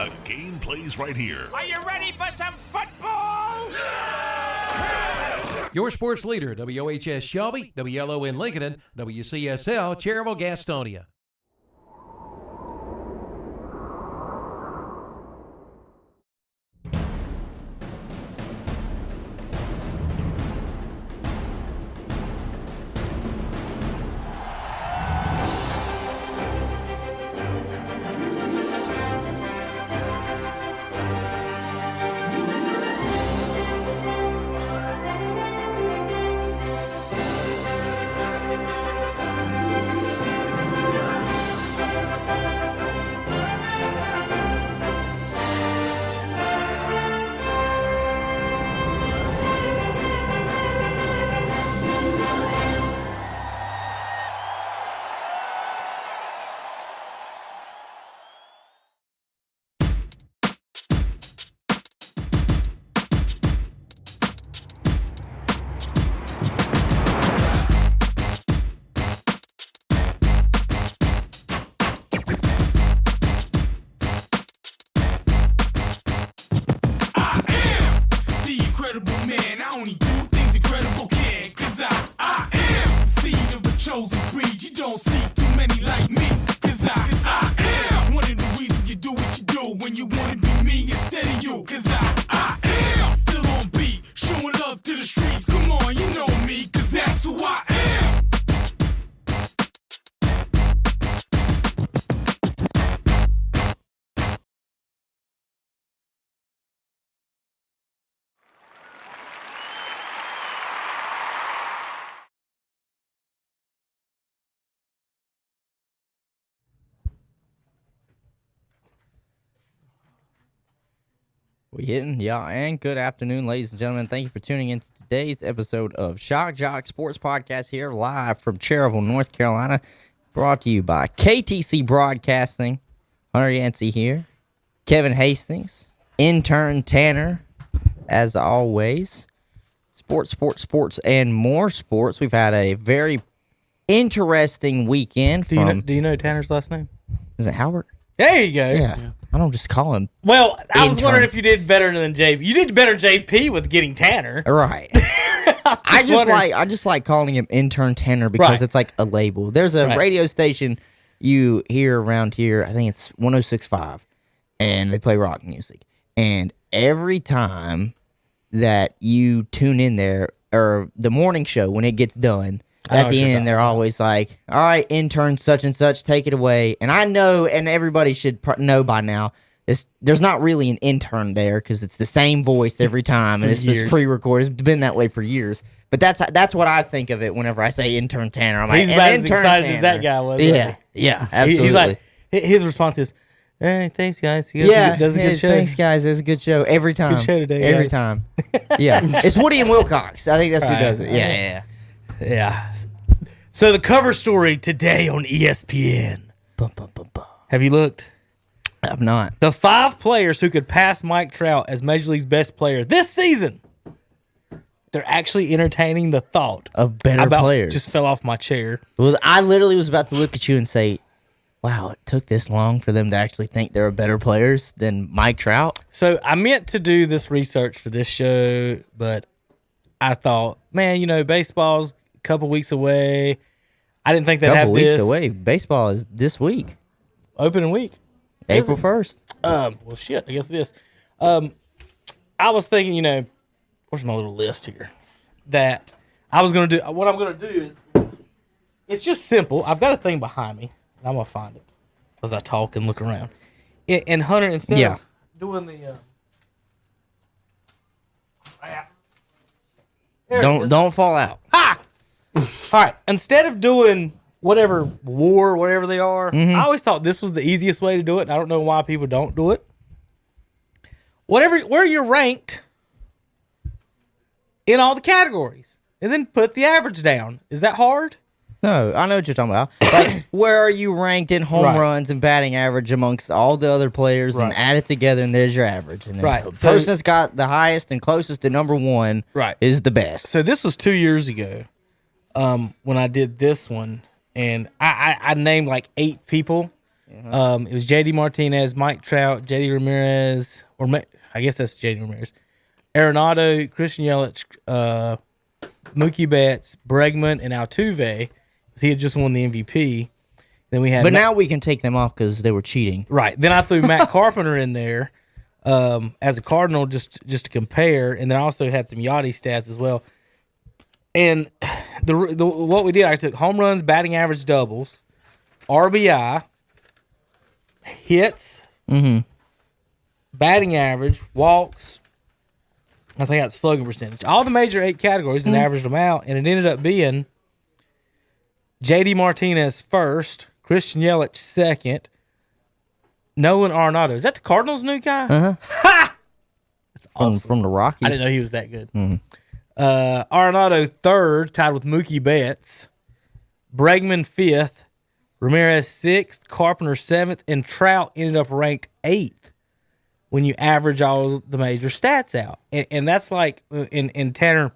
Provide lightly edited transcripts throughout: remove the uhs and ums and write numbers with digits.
The game plays right here. Are you ready for some football? Your sports leader, WOHS Shelby, WLON Lincoln, and WCSL Cherryville Gastonia. We hitting? Yeah, and good afternoon, ladies and gentlemen. Thank you for tuning in to today's episode of Shock Jock Sports Podcast here live from Cherryville, North Carolina, brought to you by KTC Broadcasting. Hunter Yancey here. Kevin Hastings. Intern Tanner, as always. Sports, and more sports. We've had a very interesting weekend. Do you know Tanner's last name? Is it Howard? There you go. Yeah. I don't just call him. Well, I was intern. wondering if you did better than JP. You did better than JP with getting Tanner. Right. I just like calling him Intern Tanner because it's like a label. There's a radio station you hear around here. I think it's 106.5, and they play rock music. And every time that you tune in there, or the morning show when it gets done, at the end they're always like, "All right, intern such and such, take it away." And I know, and everybody should know by now, there's not really an intern there because it's the same voice every time, and it's just pre-recorded. It's been that way for years. But that's what I think of it whenever I say Intern Tanner. I'm like, he's about as excited as that guy was. Yeah, absolutely. He's like, his response is, "Hey, thanks guys. He does a good show. Thanks guys, it's a good show every time. Good show today, every guys." time. Yeah, it's Woody and Wilcox. I think that's who does it. Yeah. So the cover story today on ESPN. Have you looked? I've not. The 5 players who could pass Mike Trout as Major League's best player this season. They're actually entertaining the thought of better players. Just fell off my chair. Well, I literally was about to look at you and say, wow, it took this long for them to actually think they're better players than Mike Trout. So I meant to do this research for this show, but I thought, man, baseball's a couple weeks away. I didn't think they'd have this. Couple weeks away. Baseball is this week. Opening week. April 1st. Well, shit, I guess it is. I was thinking, where's my little list here? That I was going to do. What I'm going to do is, it's just simple. I've got a thing behind me. And I'm going to find it as I talk and look around. And Hunter, instead of doing the... Don't fall out. Ha! All right. Instead of doing whatever they are, I always thought this was the easiest way to do it. And I don't know why people don't do it. Where you're ranked in all the categories, and then put the average down. Is that hard? No, I know what you're talking about. Like, where are you ranked in home runs and batting average amongst all the other players, and add it together, and there's your average. And then the person that's got the highest and closest to number one is the best. So this was 2 years ago when I did this one, and I named like 8 people. It was J.D. Martinez, Mike Trout, J.D. Ramirez, I guess that's J.D. Ramirez, Arenado, Christian Yelich, Mookie Betts, Bregman, and Altuve. He had just won the MVP. Then we had, now we can take them off because they were cheating. Right. Then I threw Matt Carpenter in there as a Cardinal just to compare, and then I also had some Yachty stats as well. And what we did, I took home runs, batting average, doubles, RBI, hits, batting average, walks. I think I got slugging percentage. All the major 8 categories and averaged them out, and it ended up being J.D. Martinez first, Christian Yelich second, Nolan Arenado. Is that the Cardinals' new guy? Ha! That's awesome. From the Rockies. I didn't know he was that good. Arenado third, tied with Mookie Betts. Bregman fifth, Ramirez sixth, Carpenter seventh, and Trout ended up ranked 8th when you average all the major stats out. And that's like, in Tanner,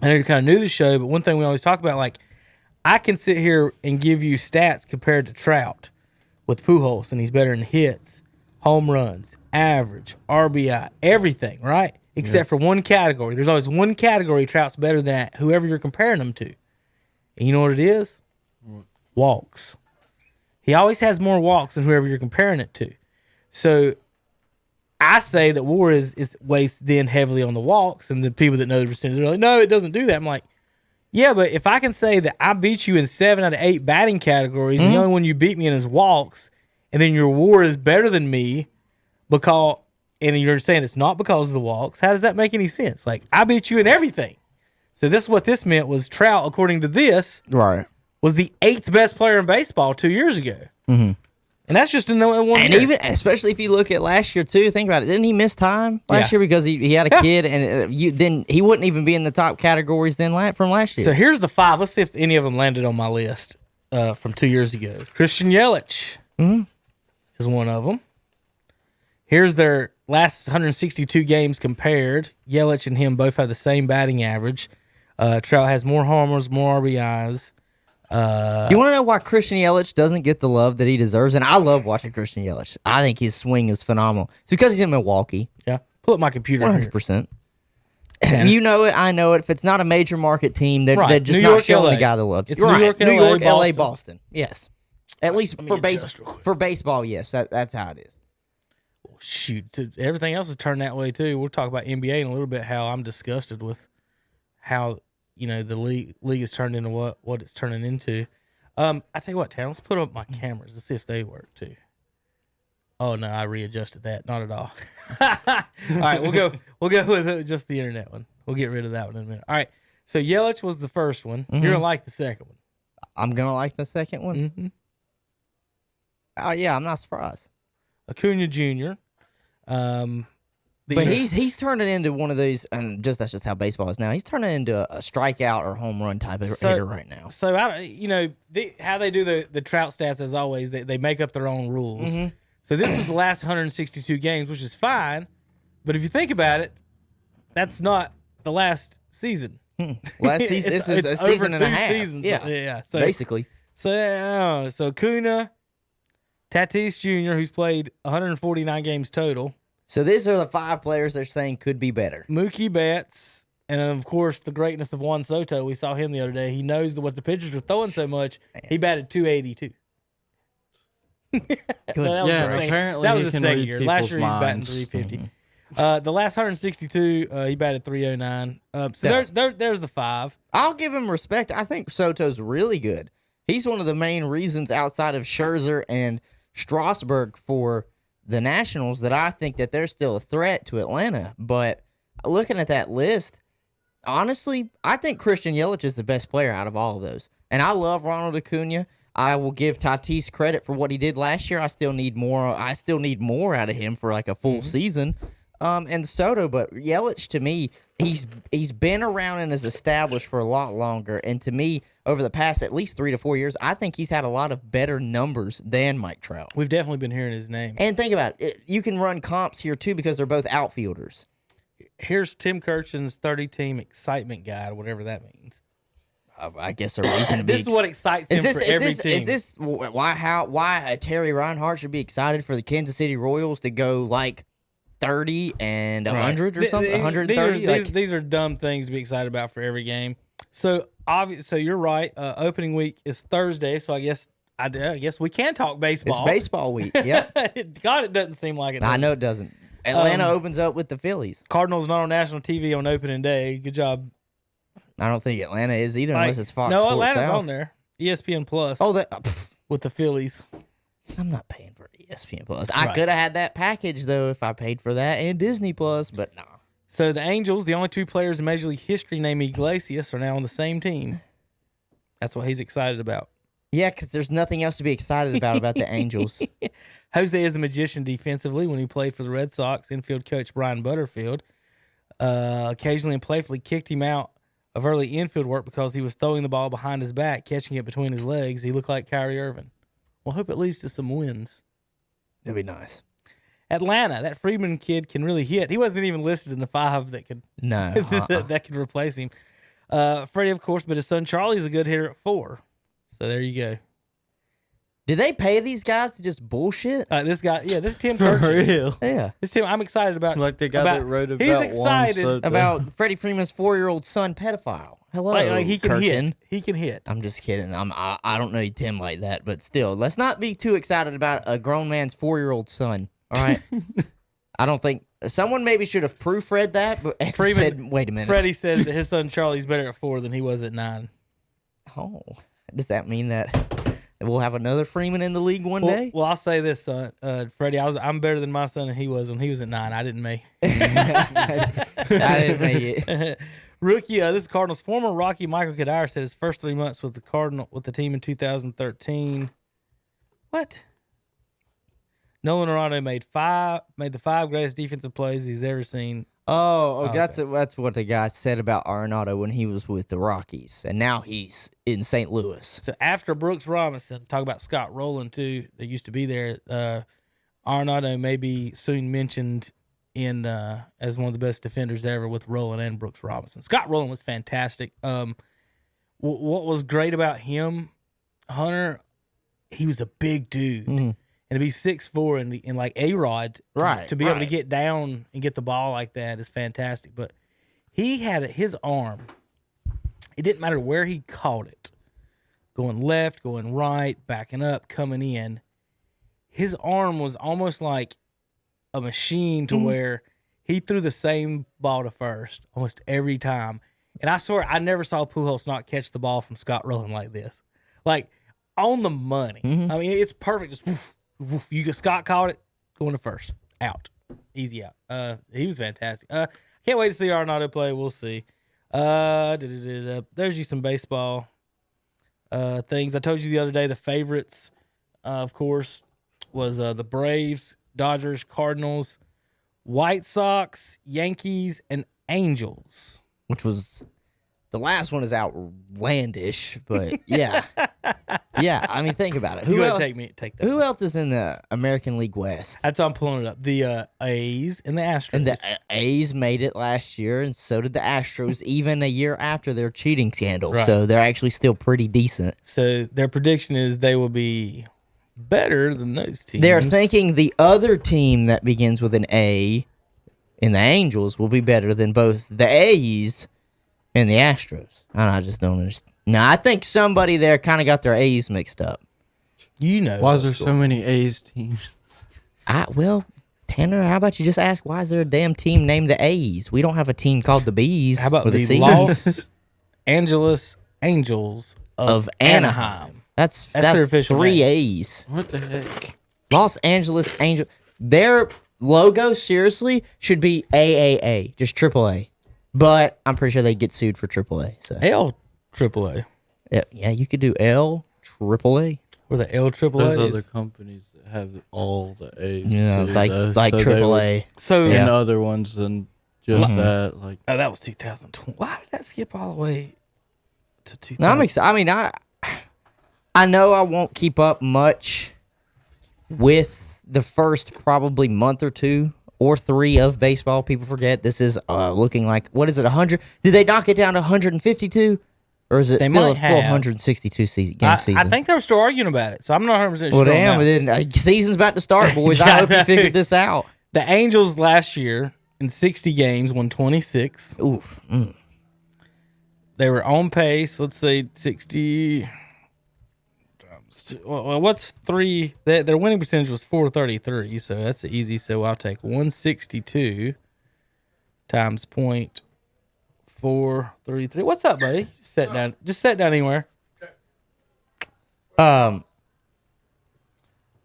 I know you kind of knew the show, but one thing we always talk about, like, I can sit here and give you stats compared to Trout with Pujols, and he's better in hits, home runs, average, RBI, everything, right? Except for one category. There's always one category Trout's better than whoever you're comparing them to. And you know what it is? Walks. He always has more walks than whoever you're comparing it to. So I say that WAR is weighs then heavily on the walks, and the people that know the percentage are like, no, it doesn't do that. I'm like, yeah, but if I can say that I beat you in 7 out of 8 batting categories, and the only one you beat me in is walks, and then your WAR is better than me and you're saying it's not because of the walks, how does that make any sense? Like, I beat you in everything. So this is what this meant was Trout, according to this, was the 8th best player in baseball 2 years ago. And that's just in the one and year. even especially if you look at last year too, think about it. Didn't he miss time last year because he had a kid, and then he wouldn't even be in the top categories from last year. So here's the 5. Let's see if any of them landed on my list from 2 years ago. Christian Yelich is one of them. Here's their last 162 games compared. Yelich and him both have the same batting average. Trout has more homers, more RBIs. You want to know why Christian Yelich doesn't get the love that he deserves? And I love watching Christian Yelich. I think his swing is phenomenal. It's because he's in Milwaukee. Yeah. Pull up my computer 100%. You know it. I know it. If it's not a major market team, they're just New not York, showing LA. the guy the love. It's You're New York, New York, LA, LA, Boston. Yes. At least for baseball, yes. That's how it is. Shoot, everything else is turned that way too. We'll talk about NBA in a little bit. How I'm disgusted with how the league is turned into what it's turning into. I tell you what, Tanner, let's put up my cameras and see if they work too. Oh no, I readjusted that. Not at all. All right, we'll go with just the internet one. We'll get rid of that one in a minute. All right, so Yelich was the first one. You're gonna like the second one. I'm gonna like the second one. Oh yeah, I'm not surprised. Acuna Jr. But he's turning into one of those, and that's just how baseball is now. He's turning into a strikeout or home run type of hitter right now. So how they do the Trout stats, as always, they make up their own rules. So this is the last 162 games, which is fine. But if you think about it, that's not the last season. Last season, this is a season and a half. Seasons. Yeah. So basically, so Acuna, Tatis Jr., who's played 149 games total. So these are the 5 players they're saying could be better. Mookie Betts, and of course the greatness of Juan Soto. We saw him the other day. He knows what the pitchers are throwing so much. He batted 282. Apparently that was he his can second read year. Last year he's batting minds. 350. The last 162, he batted 309. So there's the 5. I'll give him respect. I think Soto's really good. He's one of the main reasons outside of Scherzer and Strasburg for the Nationals that I think that they're still a threat to Atlanta. But looking at that list, honestly, I think Christian Yelich is the best player out of all of those. And I love Ronald Acuna. I will give Tatis credit for what he did last year. I still need more out of him for like a full season. And Soto, but Yelich, to me, he's been around and is established for a lot longer. And to me, over the past at least 3 to 4 years, I think he's had a lot of better numbers than Mike Trout. We've definitely been hearing his name. And think about it. You can run comps here, too, because they're both outfielders. Here's Tim Kirchin's 30-team excitement guide, whatever that means. I guess a reason to be. This is what excites him for every team. Is this why Terry Reinhardt should be excited for the Kansas City Royals to go like 30 and 100 or something? 130. These are dumb things to be excited about for every game. So so you're right. Opening week is Thursday, so I guess we can talk baseball. It's baseball week. Yep. God, it doesn't seem like it. I know it doesn't. Atlanta opens up with the Phillies. Cardinals not on national TV on opening day. Good job. I don't think Atlanta is either, unless it's Fox No, Sports Atlanta's South. on there. ESPN Plus. Oh, with the Phillies. I'm not paying for ESPN Plus. I could have had that package though if I paid for that and Disney Plus, but no. So the Angels, the only two players in Major League history named Iglesias, are now on the same team. That's what he's excited about. Yeah, because there's nothing else to be excited about the Angels. Jose is a magician defensively. When he played for the Red Sox, infield coach Brian Butterfield occasionally and playfully kicked him out of early infield work because he was throwing the ball behind his back, catching it between his legs. He looked like Kyrie Irving. Well, I hope it leads to some wins. That'd be nice. Atlanta, that Freeman kid can really hit. He wasn't even listed in the 5 that could that could replace him. Freddie, of course, but his son Charlie is a good hitter at 4. So there you go. Did they pay these guys to just bullshit? This guy, this Tim Kirk. For real. Yeah. This Tim, I'm excited about. Like the guy that wrote about he's excited about Freddie Freeman's 4-year-old son pedophile. Hello, like he can Kirchen. hit. He can hit. I'm just kidding. I don't know Tim like that, but still, let's not be too excited about a grown man's 4-year-old son. All right. I don't think someone maybe should have proofread that, but Freeman said, wait a minute. Freddie said that his son Charlie's better at 4 than he was at 9. Oh, does that mean that we'll have another Freeman in the league one day? Well, I'll say this, son, Freddie. I'm better than my son, and he was when he was at 9. I didn't make. I didn't make it. Rookie, this is Cardinals former Rocky Michael Kadire said his first 3 months with the team in 2013. What? Nolan Arenado made the 5 greatest defensive plays he's ever seen. That's what the guy said about Arenado when he was with the Rockies, and now he's in St. Louis. So after Brooks Robinson, talk about Scott Rowland too, that used to be there. Arenado may be soon mentioned in as one of the best defenders ever with Rowland and Brooks Robinson. Scott Rowland was fantastic. What was great about him, Hunter, he was a big dude. Mm-hmm. And to be 6'4" and like A-Rod, to be able to get down and get the ball like that is fantastic. But he had his arm. It didn't matter where he caught it. Going left, going right, backing up, coming in. His arm was almost like a machine to where he threw the same ball to first almost every time. And I swear I never saw Pujols not catch the ball from Scott Rowland like this. Like, on the money. Mm-hmm. I mean, it's perfect. Just woof. Scott caught it, going to first, out, easy out. He was fantastic. Can't wait to see Arenado play. We'll see. There's you some baseball things. I told you the other day the favorites, of course, was the Braves, Dodgers, Cardinals, White Sox, Yankees, and Angels. Which was the last one is outlandish, but yeah. Yeah, I mean, think about it. Who else take that? Who else is in the American League West? That's why I'm pulling it up. The A's and the Astros. And the A's made it last year, and so did the Astros, even a year after their cheating scandal. Right. So they're actually still pretty decent. So their prediction is they will be better than those teams. They're thinking the other team that begins with an A in the Angels will be better than both the A's and the Astros. I just don't understand. No, I think somebody there kind of got their A's mixed up. You know. Why is there so many A's teams? Well, Tanner, how about you just ask why is there a damn team named the A's? We don't have a team called the B's. How about or the Los Angeles Angels of Anaheim? That's their official 3 name. A's. What the heck? Los Angeles Angels. Their logo, seriously, should be AAA, just AAA. But I'm pretty sure they'd get sued for AAA. So. AAA. Yeah, you could do L AAA. Or the L AAA. There's other companies that have all the A's. Yeah, like AAA. So and other ones than just that. Like that was 2020. Why did that skip all the way to 2000? No, I'm excited. I mean, I know I won't keep up much with the first probably month or 2 or 3 of baseball. People forget this is looking like, what is it, 100? Did they knock it down to 152? Or is it They still might a full have. 162 game season? I think they were still arguing about it, so I'm not 100% sure. Well, damn, on that. then season's about to start, boys. Yeah, I hope I you know. figured this out. The Angels last year in 60 games won 26. Oof. They were on pace. Let's say 60. Well, what's 3? Their winning percentage was 433, so that's easy. So I'll take 162 times 0.433. What's up, buddy? Just sit down. Just sit down anywhere. I'm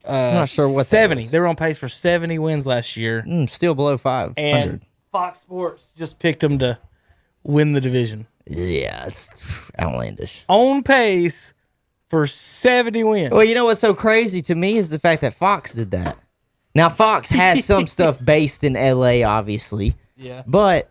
not sure what that 70. was. They were on pace for 70 wins last year, Still below 500. and Fox Sports just picked them to win the division. Yeah, it's outlandish. On pace for 70 wins. Well, you know what's so crazy to me is the fact that Fox did that. Now, Fox has some stuff based in L.A., obviously. Yeah. But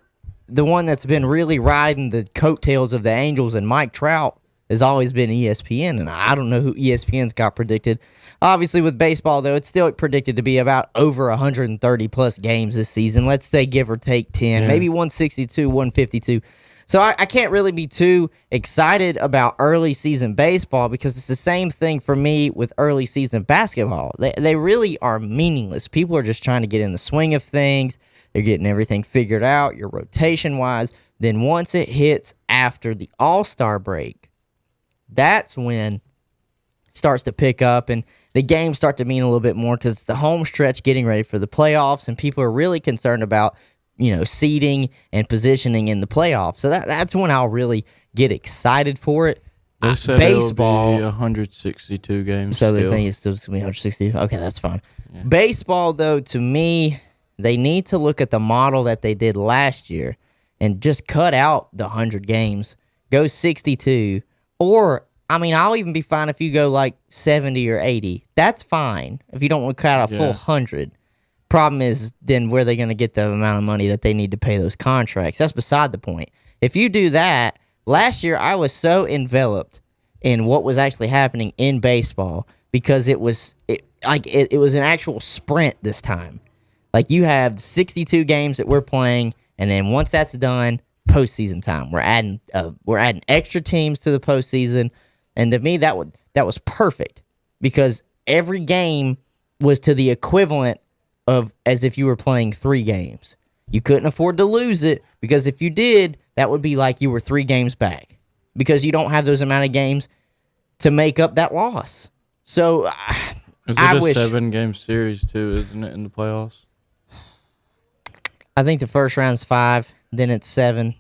the one that's been really riding the coattails of the Angels and Mike Trout has always been ESPN, and I don't know who ESPN's got predicted. Obviously, with baseball, though, it's still predicted to be about over 130-plus games this season. Let's say give or take 10, maybe 162, 152. So I can't really be too excited about early season baseball because it's the same thing for me with early season basketball. They really are meaningless. People are just trying to get in the swing of things. They're getting everything figured out, your rotation-wise. Then once it hits after the All-Star break, that's when it starts to pick up and the games start to mean a little bit more because it's the home stretch getting ready for the playoffs, and people are really concerned about seeding and positioning in the playoffs. So that's when I'll really get excited for it. They said Baseball, it'll be 162 games. so still. they think it's still going to be 160. Okay, that's fine. Yeah. Baseball, though, to me, they need to look at the model that they did last year and just cut out the 100 games, go 62, or I'll even be fine if you go like 70 or 80. That's fine if you don't want to cut out a full 100. Problem is, then where are they going to get the amount of money that they need to pay those contracts? That's beside the point. If you do that, last year I was so enveloped in what was actually happening in baseball because it was an actual sprint this time. Like you have 62 games that we're playing, and then once that's done, postseason time. We're adding extra teams to the postseason, and to me that was perfect because every game was to the equivalent of as if you were playing 3 games. You couldn't afford to lose it because if you did, that would be like you were 3 games back because you don't have those amount of games to make up that loss. So Is it I a wish 7-game series too, isn't it, in the playoffs? I think the first round's 5, then it's 7.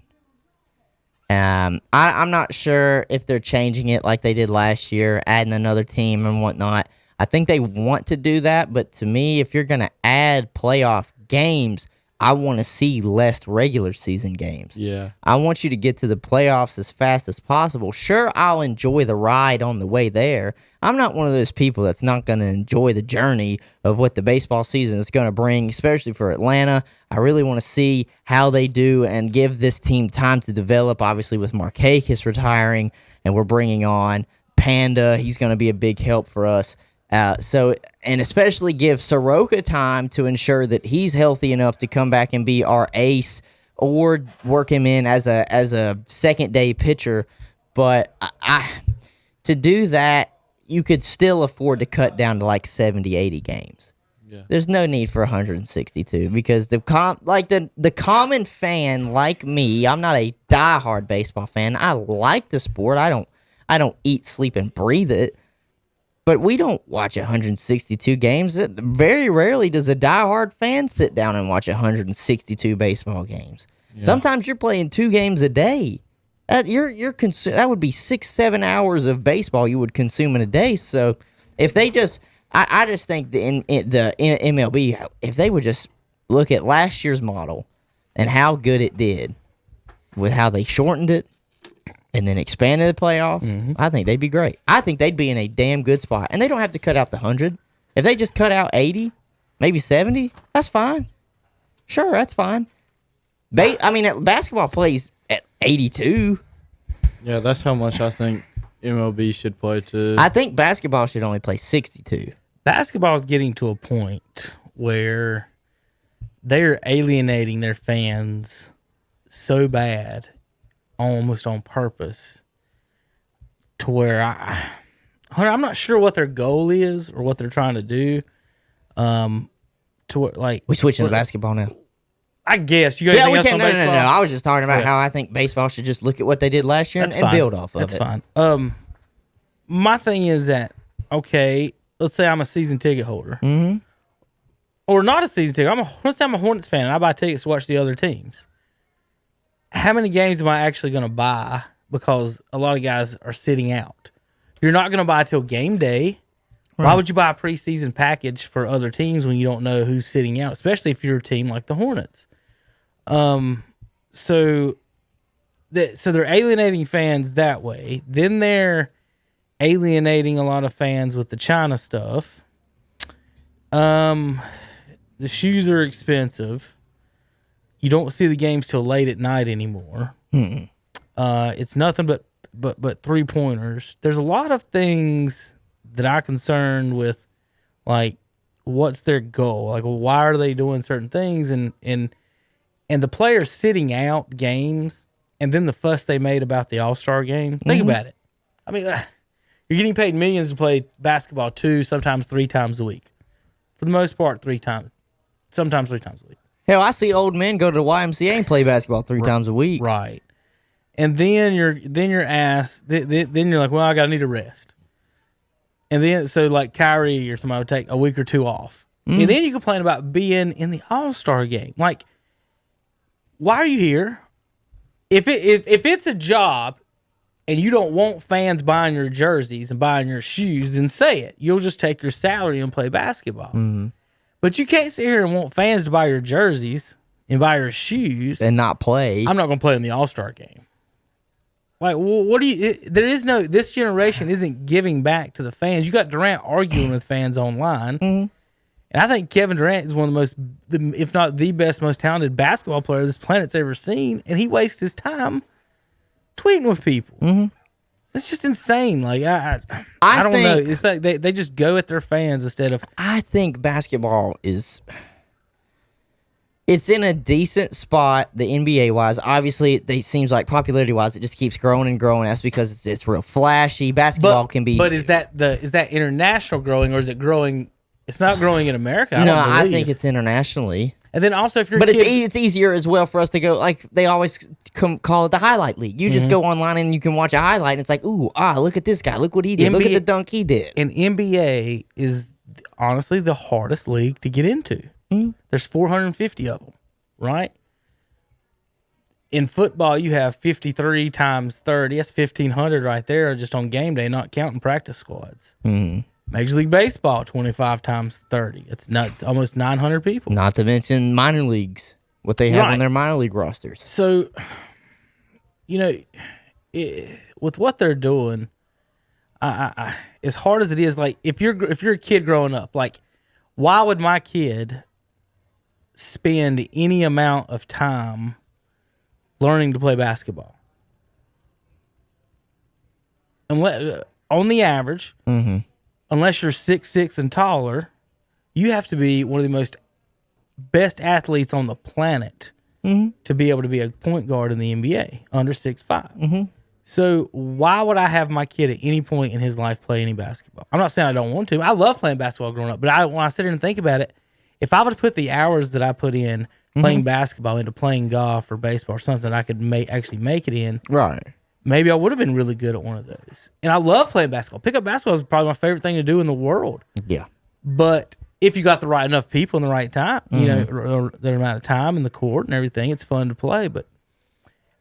I'm not sure if they're changing it like they did last year, adding another team and whatnot. I think they want to do that, but to me, if you're going to add playoff games, I want to see less regular season games. Yeah. I want you to get to the playoffs as fast as possible. Sure, I'll enjoy the ride on the way there. I'm not one of those people that's not going to enjoy the journey of what the baseball season is going to bring, especially for Atlanta. I really want to see how they do and give this team time to develop, obviously with Markakis retiring, and we're bringing on Panda. He's going to be a big help for us. And especially give Soroka time to ensure that he's healthy enough to come back and be our ace, or work him in as a second day pitcher. But to do that, you could still afford to cut down to like 70, 80 games. Yeah. There's no need for 162 because the common fan like me, I'm not a diehard baseball fan. I like the sport. I don't eat, sleep, and breathe it. But we don't watch 162 games. Very rarely does a diehard fan sit down and watch 162 baseball games. Yeah. Sometimes you're playing 2 games a day. That would be 6-7 hours of baseball you would consume in a day. So if they just, I just think the MLB, if they would just look at last year's model and how good it did with how they shortened it, and then expanded the playoff, I think they'd be great. I think they'd be in a damn good spot. And they don't have to cut out the 100. If they just cut out 80, maybe 70, that's fine. Sure, that's fine. Basketball plays at 82. Yeah, that's how much I think MLB should play too. I think basketball should only play 62. Basketball is getting to a point where they're alienating their fans so bad, almost on purpose, to where I'm not sure what their goal is or what they're trying to do. To where, like, we switching to basketball now. I guess you got anything else on baseball? No. I was just talking about how I think baseball should just look at what they did last year and build off of it. That's fine. My thing is that, okay, let's say I'm a season ticket holder, or not a season ticket. Let's say I'm a Hornets fan and I buy tickets to watch the other teams. How many games am I actually going to buy? Because a lot of guys are sitting out. You're not going to buy till game day. Right. Why would you buy a preseason package for other teams when you don't know who's sitting out, especially if you're a team like the Hornets? So they're alienating fans that way. Then they're alienating a lot of fans with the China stuff. The shoes are expensive. You don't see the games till late at night anymore. It's nothing but 3-pointers. There's a lot of things that I'm concerned with, like, what's their goal? Like, why are they doing certain things? And the players sitting out games, and then the fuss they made about the All-Star game. Think about it. I mean, you're getting paid millions to play basketball 2, sometimes 3 times a week. For the most part, 3 times, sometimes 3 times a week. Hell, I see old men go to the YMCA and play basketball 3 times a week. Right. And then you're asked, then you're like, well, I need a rest. And then, so like Kyrie or somebody would take a week or 2 off. And then you complain about being in the All-Star game. Like, why are you here? If it's a job and you don't want fans buying your jerseys and buying your shoes, then say it. You'll just take your salary and play basketball. But you can't sit here and want fans to buy your jerseys and buy your shoes and not play. I'm not going to play in the All-Star game. Like, what do you? This generation isn't giving back to the fans. You got Durant arguing with fans online, and I think Kevin Durant is one of the most, if not the best, most talented basketball player this planet's ever seen, and he wastes his time tweeting with people. It's just insane. Like, I don't know. It's like they just go at their fans instead of. I think basketball is. It's in a decent spot, the NBA wise. Obviously, it seems like popularity wise, it just keeps growing and growing. That's because it's real flashy. Basketball can be. But is that international growing, or is it growing? It's not growing in America. I think it's internationally. And then also, if you're it's easier as well for us to go, like they always call it the highlight league. You just go online and you can watch a highlight, and it's like, look at this guy, look what he did, look at the dunk he did. And NBA is honestly the hardest league to get into. There's 450 of them, right? In football, you have 53 times 30. That's 1,500 right there just on game day, not counting practice squads. Major League Baseball, 25 times 30. It's almost 900 people. Not to mention minor leagues, what they have on their minor league rosters. So, with what they're doing, I as hard as it is, like if you're a kid growing up, like why would my kid spend any amount of time learning to play basketball? On the average, unless you're 6'6" and taller, you have to be one of the most best athletes on the planet to be able to be a point guard in the NBA under 6'5". So why would I have my kid at any point in his life play any basketball? I'm not saying I don't want to. I love playing basketball growing up, but when I sit here and think about it, if I would put the hours that I put in playing basketball into playing golf or baseball or something that I could actually make it in, right? Maybe I would have been really good at one of those. And I love playing basketball. Pickup basketball is probably my favorite thing to do in the world. Yeah. But if you got the right enough people in the right time, or the amount of time in the court and everything, it's fun to play. But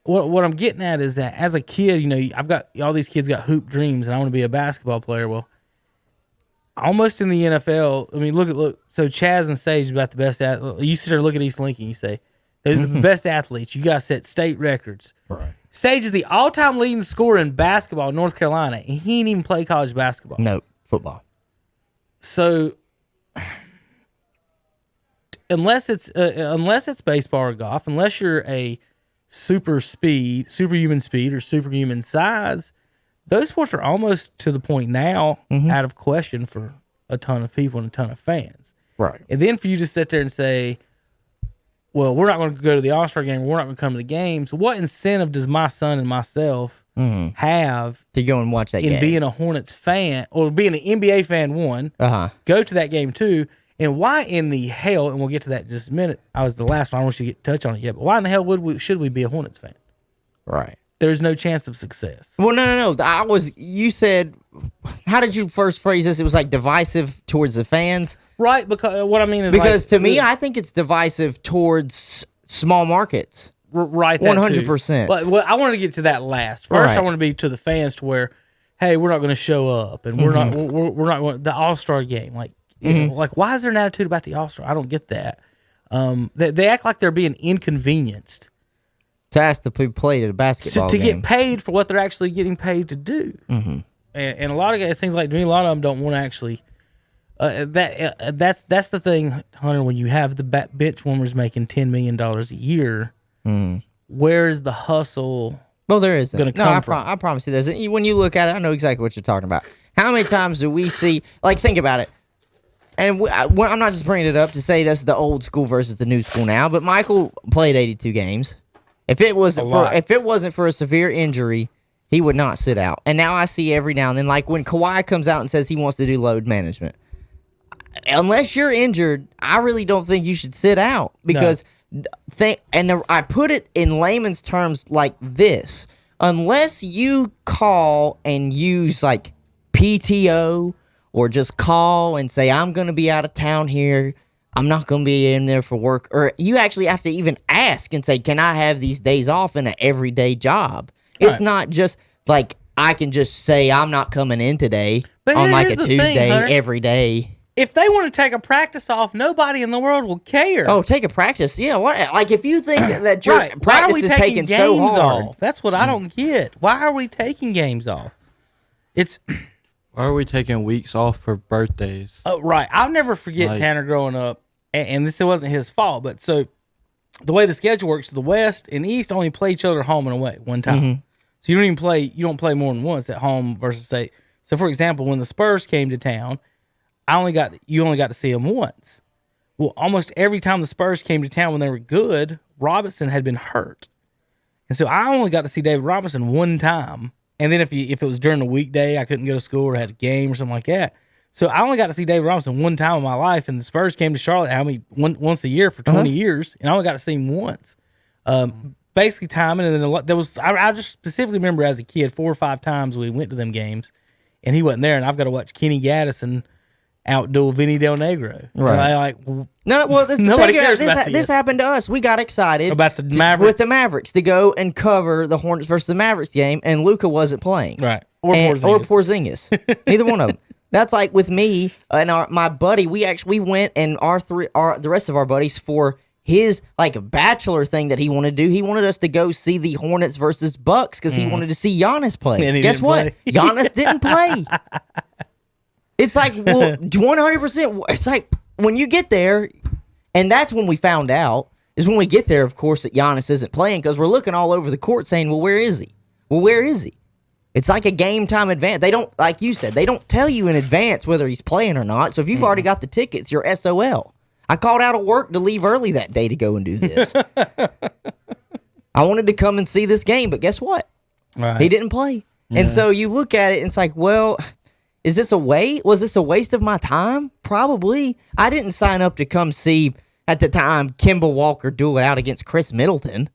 what I'm getting at is that as a kid, I've got all these kids got hoop dreams, and I want to be a basketball player. Well, almost in the NFL, I mean, look. So Chaz and Sage about the best. You sit there and look at East Lincoln. You say, "Those are the best athletes. You guys set state records." Right. Sage is the all-time leading scorer in basketball in North Carolina, and he didn't even play college basketball. No, football. So, unless it's baseball or golf, unless you're a superhuman speed, or superhuman size, those sports are almost to the point now out of question for a ton of people and a ton of fans. Right. And then for you to sit there and say, well, we're not going to go to the All-Star game, we're not going to come to the games. What incentive does my son and myself have to go and watch that game. Being a Hornets fan or being an NBA fan, one, go to that game too. And why in the hell, and we'll get to that in just a minute. I was the last one. I don't want you to touch on it yet, but why in the hell should we be a Hornets fan? Right. There's no chance of success. Well, no. You said, how did you first phrase this? It was like divisive towards the fans. Right, because what I mean is to me, I think it's divisive towards small markets. Right, 100%. But I wanted to get to that last. First, right. I want to be to the fans to where, hey, we're not going to show up, and we're not going the All-Star game. Like, you know, like why is there an attitude about the All-Star? I don't get that. They act like they're being inconvenienced to ask to play at a basketball to game. get paid for what they're actually getting paid to do. And a lot of guys, it seems like to me, a lot of them don't want to actually. That's the thing, Hunter. When you have the bench warmers making $10 million a year, where is the hustle? Well, there isn't. Gonna come from? I promise you, there isn't. When you look at it, I know exactly what you're talking about. How many times do we see? Like, think about it. And I'm not just bringing it up to say that's the old school versus the new school now, but Michael played 82 games. If it wasn't for a severe injury, he would not sit out. And now I see every now and then, like when Kawhi comes out and says he wants to do load management. Unless you're injured, I really don't think you should sit out because I put it in layman's terms like this: unless you call and use like PTO or just call and say I'm going to be out of town here, I'm not going to be in there for work, or you actually have to even ask and say, can I have these days off in an everyday job? Right. It's not just like I can just say I'm not coming in today on like a Tuesday every day. If they want to take a practice off, nobody in the world will care. Oh, take a practice? Yeah. What? Like if you think that your practice is taking so hard, off? That's what I don't get. Why are we taking games off? Why are we taking weeks off for birthdays? Oh, right. I'll never forget Tanner growing up, and this wasn't his fault, but so the way the schedule works, the West and the East only play each other home and away one time. So you don't play more than once at home versus say. So for example, when the Spurs came to town, you only got to see them once. Well, almost every time the Spurs came to town when they were good, Robinson had been hurt, and so I only got to see David Robinson one time. And then if it was during the weekday, I couldn't go to school or had a game or something like that. So I only got to see David Robinson one time in my life, and the Spurs came to Charlotte once a year for 20 years, and I only got to see him once. Basically timing, and then I just specifically remember as a kid 4 or 5 times we went to them games, and he wasn't there, and I've got to watch Kenny Gaddison outduel Vinny Del Negro. Right. This happened to us. We got excited about the Mavericks with the Mavericks to go and cover the Hornets versus the Mavericks game, and Luka wasn't playing. Right. Or Porzingis. Neither one of them. That's like with me and my buddy. We actually went and the rest of our buddies for his like bachelor thing that he wanted to do. He wanted us to go see the Hornets versus Bucks because he wanted to see Giannis play. And guess what? Giannis didn't play. It's like 100%. It's like when you get there, and that's when we found out. Is when we get there, of course, that Giannis isn't playing because we're looking all over the court saying, "Well, where is he? Well, where is he?" It's like a game time advance. They don't, like you said, they don't tell you in advance whether he's playing or not. So if you've already got the tickets, you're SOL. I called out of work to leave early that day to go and do this. I wanted to come and see this game, but guess what? Right. He didn't play. Yeah. And so you look at it and it's like, well, is this a waste? Was this a waste of my time? Probably. I didn't sign up to come see, at the time, Kemba Walker duel it out against Chris Middleton.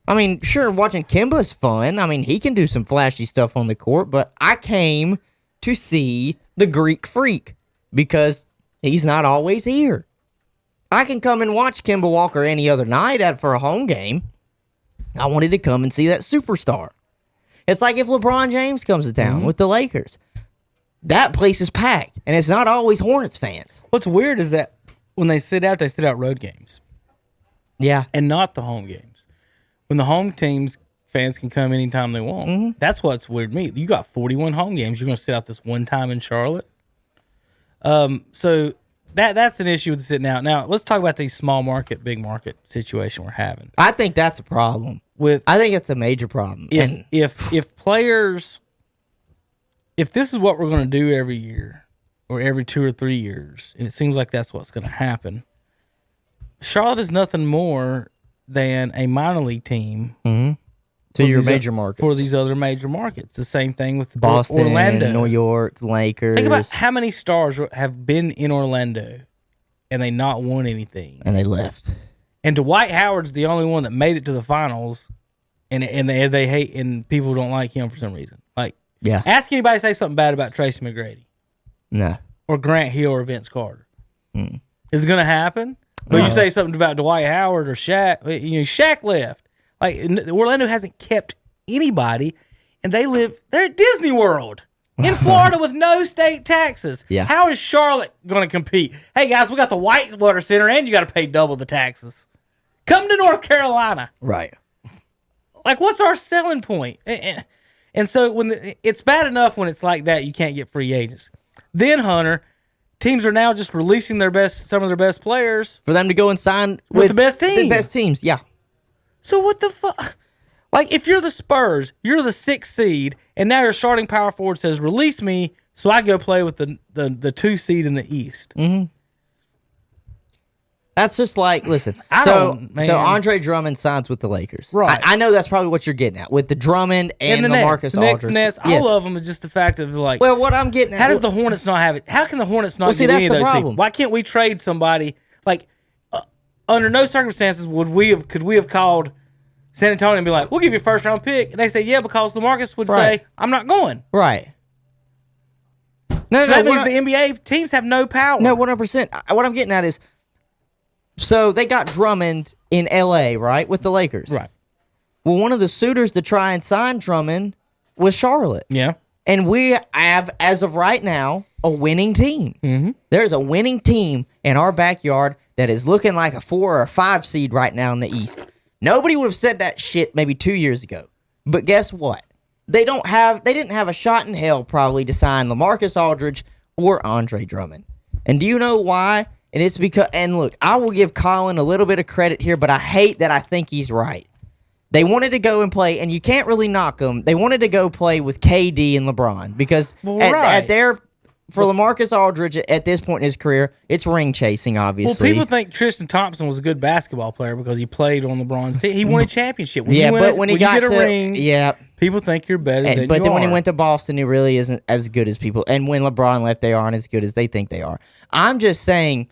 I mean, sure, watching Kemba's fun. I mean, he can do some flashy stuff on the court, but I came to see the Greek Freak because he's not always here. I can come and watch Kemba Walker any other night for a home game. I wanted to come and see that superstar. It's like if LeBron James comes to town with the Lakers. That place is packed, and it's not always Hornets fans. What's weird is that when they sit out road games. Yeah. And not the home games. When the home teams, fans can come anytime they want. That's what's weird to me. You got 41 home games. You're going to sit out this one time in Charlotte. So that's an issue with sitting out. Now, let's talk about the small market, big market situation we're having. I think that's a problem. I think it's a major problem. If players, if this is what we're going to do every year or every 2 or 3 years, and it seems like that's what's going to happen, Charlotte is nothing more than a minor league team To your major markets. For these other major markets. The same thing with Boston, Orlando. New York, Lakers. Think about how many stars have been in Orlando and they not won anything. And they left. And Dwight Howard's the only one that made it to the finals, and they hate, and people don't like him for some reason. Like, yeah. Ask anybody to say something bad about Tracy McGrady. No. Or Grant Hill or Vince Carter. Is it going to happen? But you say something about Dwight Howard or Shaq. Shaq left. Like, Orlando hasn't kept anybody, and they're at Disney World in Florida with no state taxes. Yeah. How is Charlotte going to compete? Hey, guys, we got the Whitewater Center, and you got to pay double the taxes. Come to North Carolina. Right. Like, what's our selling point? And so it's bad enough when it's like that, you can't get free agents. Then, Hunter, teams are now just releasing some of their best players. For them to go and sign with the best teams. The best teams, yeah. So what the fuck? Like, if you're the Spurs, you're the 6th seed, and now your starting power forward says, release me so I go play with the 2 seed in the East. Mm-hmm. That's just like, listen. So Andre Drummond signs with the Lakers. Right. I know that's probably what you're getting at with the Drummond and the Marcus Aldridge. The Nets, all of them is just the fact of like. Well, what I'm getting at. How does the Hornets not have it? How can the Hornets not get any of those people? Why can't we trade somebody? Like, under no circumstances could we have called San Antonio and be like, we'll give you a first-round pick. And they say, yeah, because LaMarcus would say, I'm not going. Right. No, so that means the NBA teams have no power. No, 100%. What I'm getting at is, so they got Drummond in L.A., right, with the Lakers. Right. Well, one of the suitors to try and sign Drummond was Charlotte. Yeah. And we have, as of right now, a winning team. Mm-hmm. There's a winning team in our backyard that is looking like a 4 or 5 seed right now in the East. Nobody would have said that shit maybe 2 years ago. But guess what? They didn't have a shot in hell probably to sign LaMarcus Aldridge or Andre Drummond. And do you know why? And it's because, and look, I will give Colin a little bit of credit here, but I hate that I think he's right. They wanted to go and play, and you can't really knock them. They wanted to go play with KD and LeBron because for LaMarcus Aldridge at this point in his career, it's ring chasing, obviously. Well, people think Tristan Thompson was a good basketball player because he played on LeBron's team. He won a championship. When he got a ring, people think you're better than you are. But then when he went to Boston, he really isn't as good as people. And when LeBron left, they aren't as good as they think they are. I'm just saying,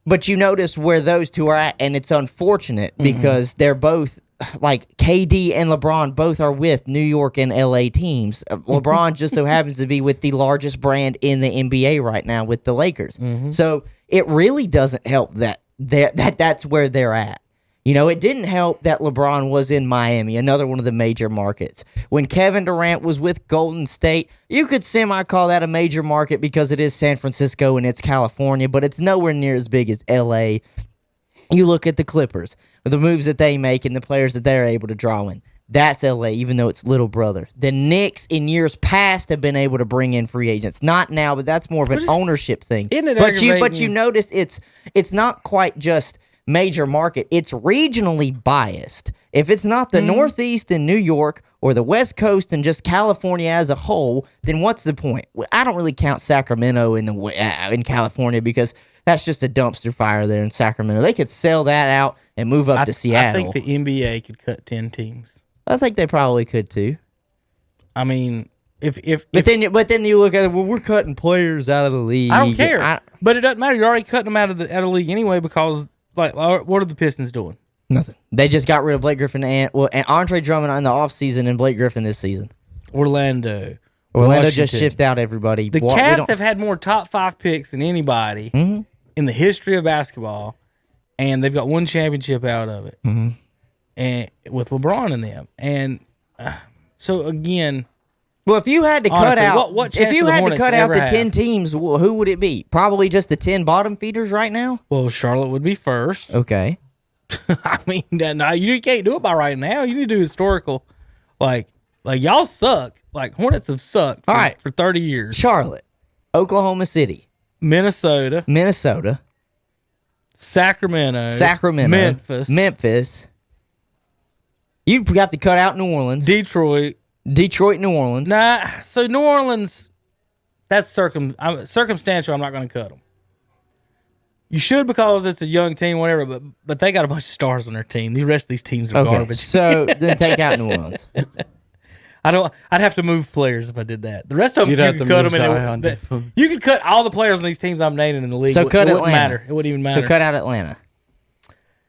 but you notice where those two are at, and it's unfortunate because they're both, like KD and LeBron both are with New York and LA teams. LeBron just so happens to be with the largest brand in the NBA right now with the Lakers. So it really doesn't help that's where they're at. You know, it didn't help that LeBron was in Miami, another one of the major markets. When Kevin Durant was with Golden State, you could semi-call that a major market because it is San Francisco and it's California, but it's nowhere near as big as LA. You look at the Clippers, the moves that they make and the players that they're able to draw in. That's LA, even though it's little brother. The Knicks in years past have been able to bring in free agents. Not now, but that's more of an ownership thing. But you notice it's not quite just major market. It's regionally biased. If it's not the Northeast in New York or the West Coast and just California as a whole, then what's the point? I don't really count Sacramento in California because that's just a dumpster fire there in Sacramento. They could sell that out and move up to Seattle. I think the NBA could cut 10 teams. I think they probably could too. I mean, if then you look at it. Well, we're cutting players out of the league. I don't care. But it doesn't matter. You're already cutting them out of the league anyway because, like, what are the Pistons doing? Nothing. They just got rid of Blake Griffin and Andre Drummond in the offseason and Blake Griffin this season. Orlando just shift out everybody. The Cavs have had more top 5 picks than anybody in the history of basketball, and they've got one championship out of it, and with LeBron in them. And so again, well, if you had to cut out, if you had to cut out the 10 teams, who would it be? Probably just the 10 bottom feeders right now. Well, Charlotte would be first. Okay. I mean, no, you can't do it by right now. You need to do historical, like y'all suck. Like Hornets have sucked for 30 years. Charlotte, Oklahoma City, Minnesota, Sacramento, Memphis. You have to cut out New Orleans, Detroit, New Orleans. Nah, so New Orleans, that's circumstantial. I'm not going to cut them. You should because it's a young team, whatever. But they got a bunch of stars on their team. The rest of these teams are garbage. So then take out New Orleans. I'd have to move players if I did that. The rest of them, You'd you have could to cut move them. Zion. You could cut all the players on these teams I'm naming in the league. So cut it Atlanta. wouldn't matter. It wouldn't even matter. So cut out Atlanta.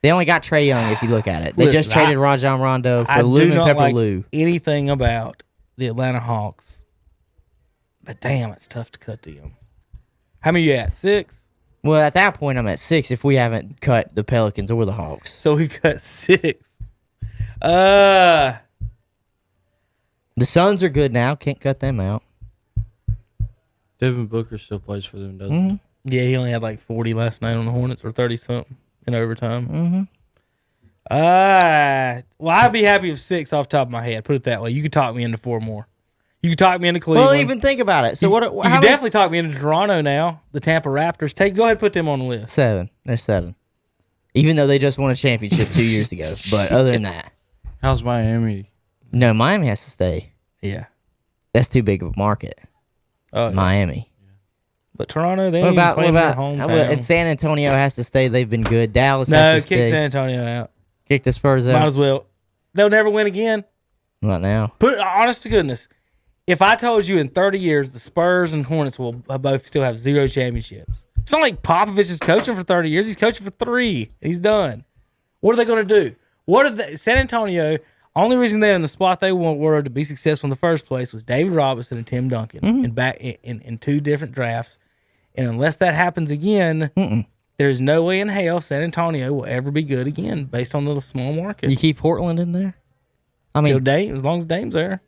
They only got Trae Young if you look at it. They just traded Rajon Rondo for Lou and Pepper Lou. Anything about the Atlanta Hawks. But damn, it's tough to cut them. How many you at? 6? Well, at that point, I'm at 6 if we haven't cut the Pelicans or the Hawks. So we've got 6. The Suns are good now. Can't cut them out. Devin Booker still plays for them, doesn't he? Yeah, he only had like 40 last night on the Hornets or 30-something in overtime. Well, I'd be happy with 6 off the top of my head. Put it that way. You could talk me into 4 more. You could talk me into Cleveland. Well, even think about it. So you could definitely talk me into Toronto now. The Tampa Raptors. Go ahead and put them on the list. 7. They're 7. Even though they just won a championship 2 years ago. But other than that. How's Miami? No, Miami has to stay. Yeah. That's too big of a market. Miami. But Toronto, they What ain't about playing their hometown. and San Antonio has to stay. They've been good. Dallas has to kick stay. San Antonio out. Kick the Spurs out. Might as well. They'll never win again. Not now. Honest to goodness, if I told you in 30 years the Spurs and Hornets will both still have 0 championships. It's not like Popovich is coaching for 30 years. He's coaching for 3. He's done. What are they going to do? San Antonio, only reason they're in the spot they were to be successful in the first place was David Robinson and Tim Duncan in 2 different drafts. And unless that happens again, there's no way in hell San Antonio will ever be good again based on the small market. You keep Portland in there? I mean, as long as Dame's there.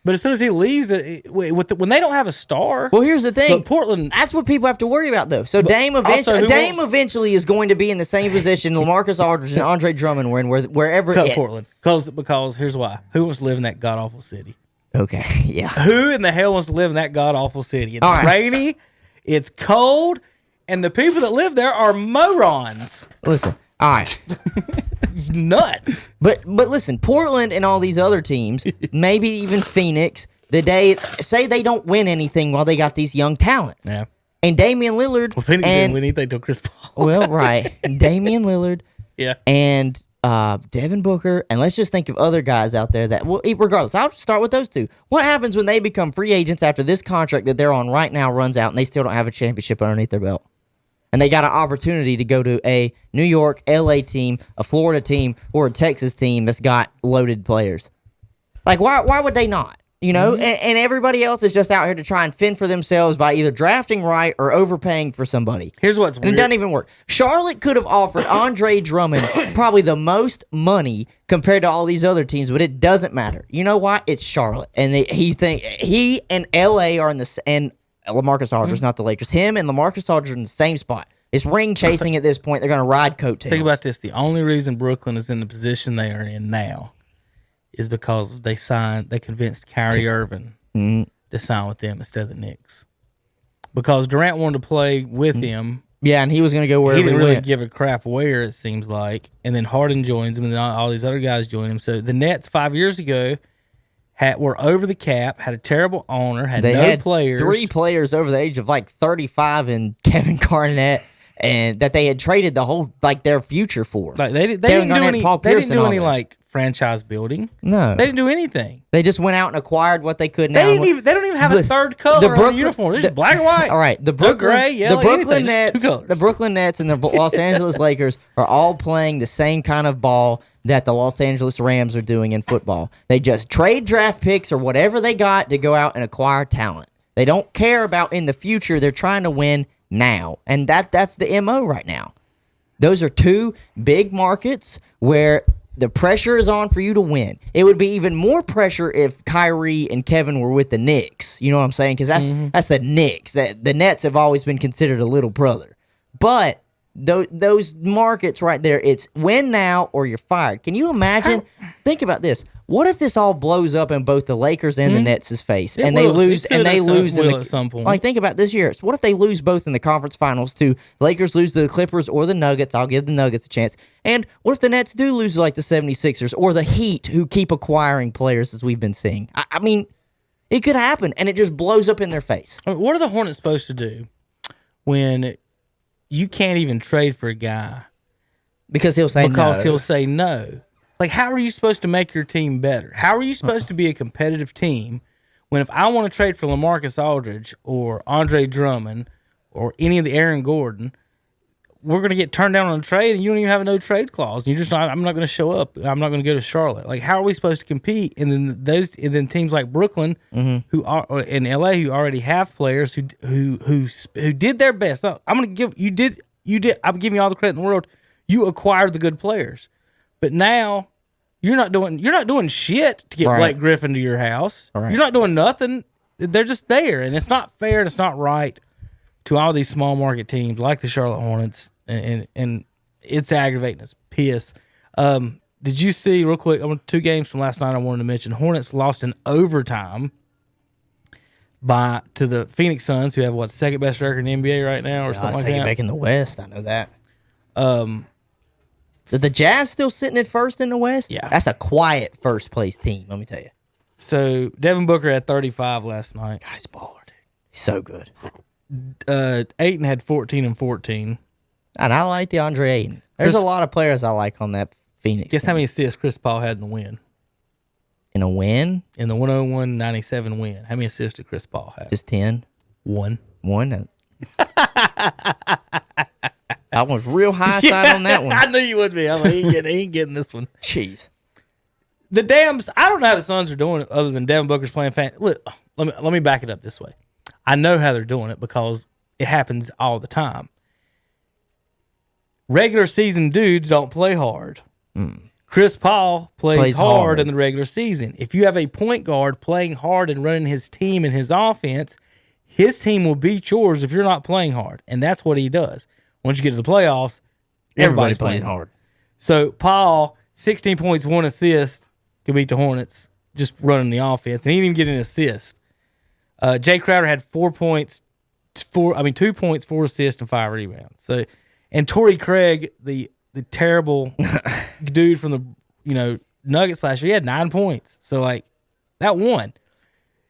But as soon as he leaves, when they don't have a star. Well, here's the thing. But Portland. That's what people have to worry about, though. So Dame eventually is going to be in the same position LaMarcus Aldridge and Andre Drummond were in wherever. Cut Portland. Because here's why. Who wants to live in that god awful city? Okay, yeah. Who in the hell wants to live in that god awful city? It's rainy, it's cold, and the people that live there are morons. Listen, all right. It's nuts. But listen, Portland and all these other teams, maybe even Phoenix, say they don't win anything while they got these young talent. Yeah. And Damian Lillard. Well, Phoenix didn't win anything till Chris Paul. Well, right. Damian Lillard. Yeah. And Devin Booker, and let's just think of other guys out there that, well, regardless, I'll start with those 2. What happens when they become free agents after this contract that they're on right now runs out and they still don't have a championship underneath their belt? And they got an opportunity to go to a New York, LA team, a Florida team, or a Texas team that's got loaded players. Like, why would they not? You know, and everybody else is just out here to try and fend for themselves by either drafting right or overpaying for somebody. Here's what's weird. And it doesn't even work. Charlotte could have offered Andre Drummond probably the most money compared to all these other teams, but it doesn't matter. You know why? It's Charlotte. And he and LA are in the and LaMarcus Aldridge, not the Lakers. Him and LaMarcus Aldridge are in the same spot. It's ring chasing at this point. They're going to ride coattails. Think about this. The only reason Brooklyn is in the position they are in now is because they convinced Kyrie Irving to sign with them instead of the Knicks. Because Durant wanted to play with him. Yeah, and he was going to go wherever he he didn't really went. give a crap where, it seems like. And then Harden joins him, and then all these other guys join him. So the Nets 5 years ago were over the cap, had a terrible owner, had no players. 3 players over the age of like 35 and Kevin Garnett, and that they had traded the whole, like, their future for. Like they didn't do any like franchise building. No, they didn't do anything. They just went out and acquired what they could. They don't even have a third color on the uniform. It's just black and white. All right, the Brooklyn Nets and the Los Angeles Lakers are all playing the same kind of ball that the Los Angeles Rams are doing in football. They just trade draft picks or whatever they got to go out and acquire talent. They don't care about in the future. They're trying to win now, and that's the MO right now. Those are 2 big markets where the pressure is on for you to win. It would be even more pressure if Kyrie and Kevin were with the Knicks. You know what I'm saying? Because that's the Knicks. The Nets have always been considered a little brother. But those markets right there, it's win now or you're fired. Can you imagine? Think about this. What if this all blows up in both the Lakers and the Nets' face, and they lose at some point? Like, think about this year. What if they lose both in the conference finals too? Lakers lose to the Clippers or the Nuggets. I'll give the Nuggets a chance. And what if the Nets do lose like the 76ers or the Heat, who keep acquiring players as we've been seeing? I mean, it could happen, and it just blows up in their face. What are the Hornets supposed to do when you can't even trade for a guy because he'll say no. Like, how are you supposed to make your team better? How are you supposed to be a competitive team when if I want to trade for LaMarcus Aldridge or Andre Drummond or any of the Aaron Gordon, we're going to get turned down on a trade, and you don't even have no trade clause. You're just not. I'm not going to show up. I'm not going to go to Charlotte. Like, how are we supposed to compete? And then teams like Brooklyn, who are in LA, who already have players who did their best. I'm going to give you did. I'm giving you all the credit in the world. You acquired the good players, but now you're not doing shit to get Blake Griffin to your house. Right. You're not doing nothing. They're just there, and it's not fair and it's not right to all these small market teams like the Charlotte Hornets. And it's aggravating as piss. Did you see, real quick, 2 games from last night I wanted to mention. Hornets lost in overtime to the Phoenix Suns, who have, second best record in the NBA right now or something like that? Back in the West, I know that. The Jazz still sitting at first in the West? Yeah. That's a quiet first place team, let me tell you. So, Devin Booker had 35 last night. Guy's baller, dude. He's so good. Ayton had 14 and 14. And I like DeAndre Ayton. There's a lot of players I like on that Phoenix Guess team. how many assists Chris Paul had in the win? In a win? In the 101-97 win. How many assists did Chris Paul have? Just 10? One. I was real high side on that one. I knew you would be. I'm like, he ain't getting this one. Jeez. I don't know how the Suns are doing it other than Devin Booker's playing fan. Look, let me back it up this way. I know how they're doing it because it happens all the time. Regular season dudes don't play hard. Chris Paul plays hard in the regular season. If you have a point guard playing hard and running his team and his offense, his team will beat yours if you're not playing hard. And that's what he does. Once you get to the playoffs, everybody's playing hard. So Paul, 16 points, 1 assist, could beat the Hornets just running the offense. And he didn't even get an assist. Jay Crowder had 2 points, 4 assists, and 5 rebounds. And Torrey Craig, the terrible dude from the Nuggets last year, he had 9 points. So that won.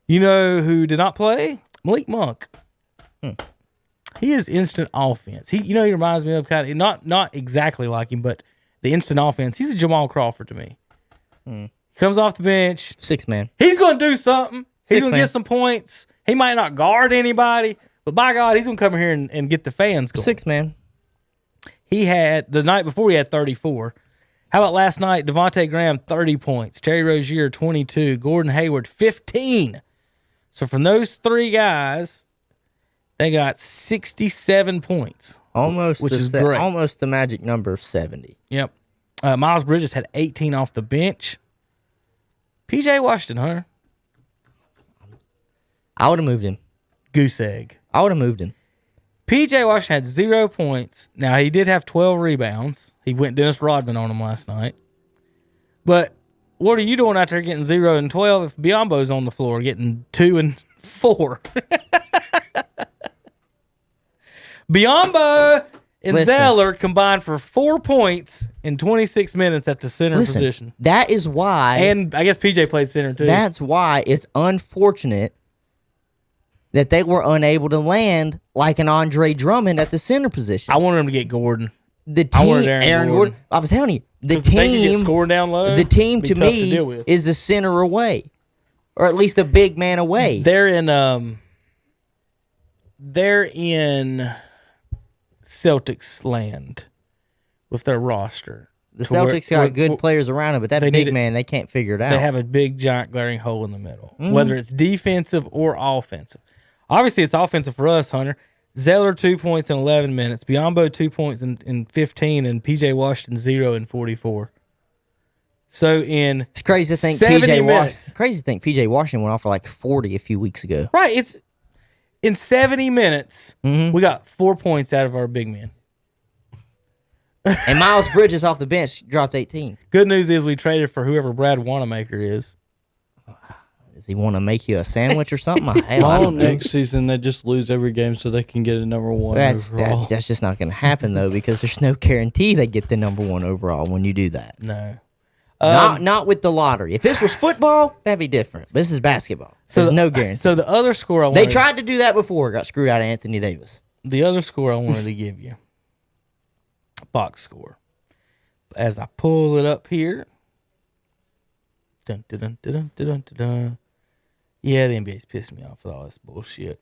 You know who did not play? Malik Monk. He is instant offense. He reminds me of kind of not exactly like him, but the instant offense. He's a Jamal Crawford to me. Comes off the bench, 6 man. He's going to do something. He's going to get some points. He might not guard anybody, but by God, he's going to come here and get the fans going. 6 man. He had, the night before, he had 34. How about last night? Devontae Graham, 30 points. Terry Rozier, 22. Gordon Hayward, 15. So from those 3 guys, they got 67 points. Which is great. Almost the magic number of 70. Yep. Miles Bridges had 18 off the bench. PJ Washington, Hunter. I would have moved him. Goose egg. I would have moved him. PJ Washington had 0 points. Now, he did have 12 rebounds. He went Dennis Rodman on him last night. But what are you doing out there getting 0 and 12 if Biyombo's on the floor getting 2 and 4? Biyombo and Zeller combined for 4 points in 26 minutes at the center position. That is why. And I guess PJ played center too. That's why it's unfortunate that they were unable to land like an Andre Drummond at the center position. I wanted him to get Gordon. The team, Aaron Gordon. I was telling you, the team, they could get scoring down low. The team to me is the center away, or at least a big man away. They're in Celtics land with their roster. The Celtics got good players around them, but that big man, they can't figure it out. They have a big, giant, glaring hole in the middle, whether it's defensive or offensive. Obviously, it's offensive for us, Hunter. Zeller, 2 points in 11 minutes. Biyombo, 2 points in 15, and PJ Washington, 0 in 44. So it's crazy to think PJ Washington went off for like 40 a few weeks ago. Right. It's in 70 minutes, we got 4 points out of our big man. And Miles Bridges off the bench dropped 18. Good news is we traded for whoever Brad Wanamaker is. Does he want to make you a sandwich or something? Next season, they just lose every game so they can get a number 1 overall. That's just not going to happen, though, because there's no guarantee they get the number 1 overall when you do that. No. Not with the lottery. If this was football, that'd be different. This is basketball. There's no guarantee. So the other score they tried to do that before, got screwed out of Anthony Davis. The other score I wanted to give you. box score. As I pull it up here. Dun, dun, dun, dun, dun, dun, dun, dun. Yeah, the NBA's pissed me off with all this bullshit.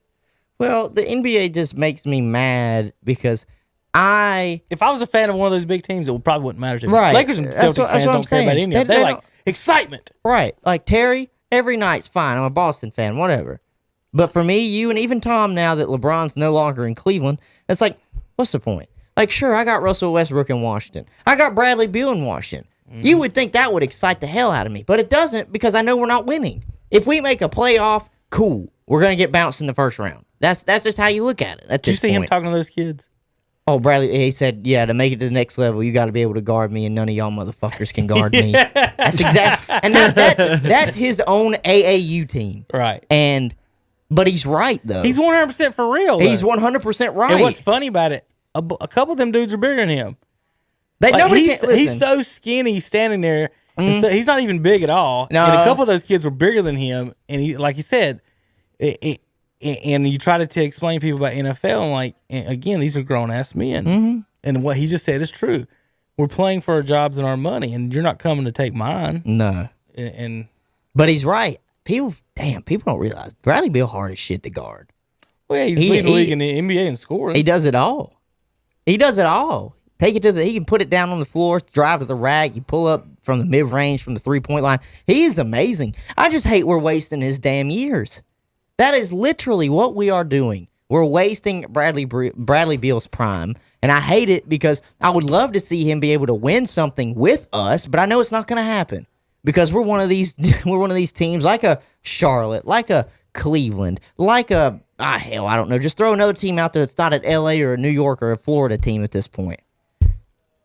Well, the NBA just makes me mad because if I was a fan of one of those big teams, it probably wouldn't matter to me. Right. Lakers and Celtics fans don't care about any of it. They like excitement. Right. Like Terry, every night's fine. I'm a Boston fan, whatever. But for me, you, and even Tom, now that LeBron's no longer in Cleveland, it's like, what's the point? Like, sure, I got Russell Westbrook in Washington. I got Bradley Beal in Washington. You would think that would excite the hell out of me, but it doesn't because I know we're not winning. If we make a playoff, cool. We're going to get bounced in the first round. That's just how you look at it. Did you see him talking to those kids? Oh, Bradley, he said, yeah, to make it to the next level, you got to be able to guard me, and none of y'all motherfuckers can guard me. That's exactly, and that's his own AAU team. Right. But he's right, though. He's 100% for real, though. He's 100% right. And what's funny about it, a couple of them dudes are bigger than him. He's so skinny standing there, and so he's not even big at all. No. And a couple of those kids were bigger than him, and he, like you said, and you try to explain to people about NFL, and again, these are grown ass men, and what he just said is true. We're playing for our jobs and our money, and you're not coming to take mine. No, but he's right. People don't realize Bradley Beal hard as shit to guard. Well, yeah, he's leading the league in the NBA in scoring. He does it all. Take it he can put it down on the floor, drive to the rack, you pull up from the mid-range, from the three-point line. He's amazing. I just hate we're wasting his damn years. That is literally what we are doing. We're wasting Bradley Beal's prime, and I hate it because I would love to see him be able to win something with us, but I know it's not going to happen because we're one of these teams like a Charlotte, like a Cleveland, like a I don't know. Just throw another team out there that's not an LA or a New York or a Florida team at this point.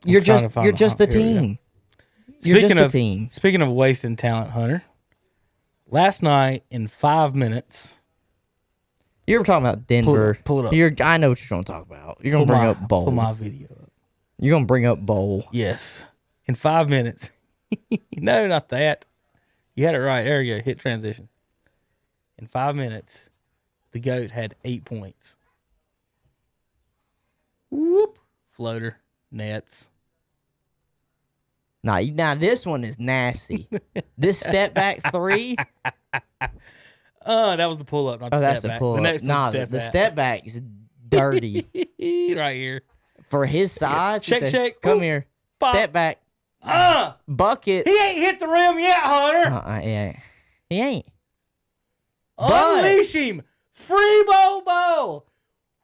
You're just a team. You're just a team. Speaking of wasting talent, Hunter, last night in 5 minutes. You were talking about Denver. Pull it up. I know what you're going to talk about. You're going to bring up Bowl. Pull my video up. You're going to bring up Bowl. Yes. In 5 minutes. No, not that. You had it right. There you go. Hit transition. In 5 minutes, the GOAT had 8 points. Whoop. Floater. Nets. Now this one is nasty. This step back three. That was the pull up, not the that's step back. The pull up. The next nah, the step back is dirty. Right here. For his size. Shake. Come here. Pop. Step back. Bucket. He ain't hit the rim yet, Hunter. He ain't. Unleash him. Free Bobo.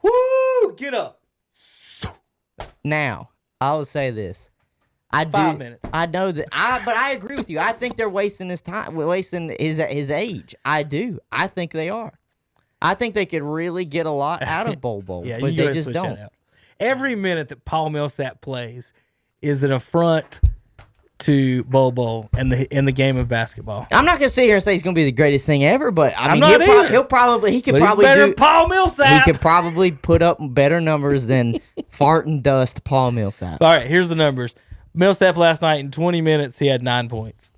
Woo! Get up. Now, I will say this. 5 minutes. I know that. But I agree with you. I think they're wasting his time, wasting his age. I do. I think they are. I think they could really get a lot out of Bobo, Yeah, but they just don't. Every minute that Paul Millsap plays is an affront to Bobo and the game of basketball. I'm not gonna sit here and say he's gonna be the greatest thing ever, but I mean, he could he's probably better than Paul Millsap. He could probably put up better numbers than fart and dust Paul Millsap. All right, here's the numbers. Millsap last night in 20 minutes he had 9 points.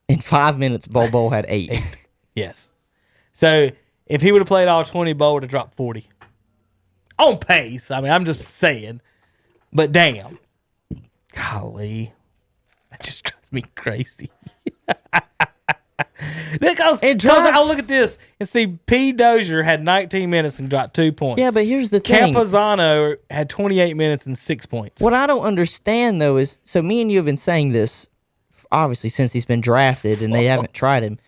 In 5 minutes, Bobo had 8. Yes. So if he would have played all 20, Bo would have dropped 40 on pace. I mean, I'm just saying, but damn, golly. That just drives me crazy. Because I look at this and see P. Dozier had 19 minutes and dropped 2 points. Yeah, but here's the thing. Campazano had 28 minutes and 6 points. What I don't understand, though, is, so me and you have been saying this, obviously, since he's been drafted and they haven't tried him.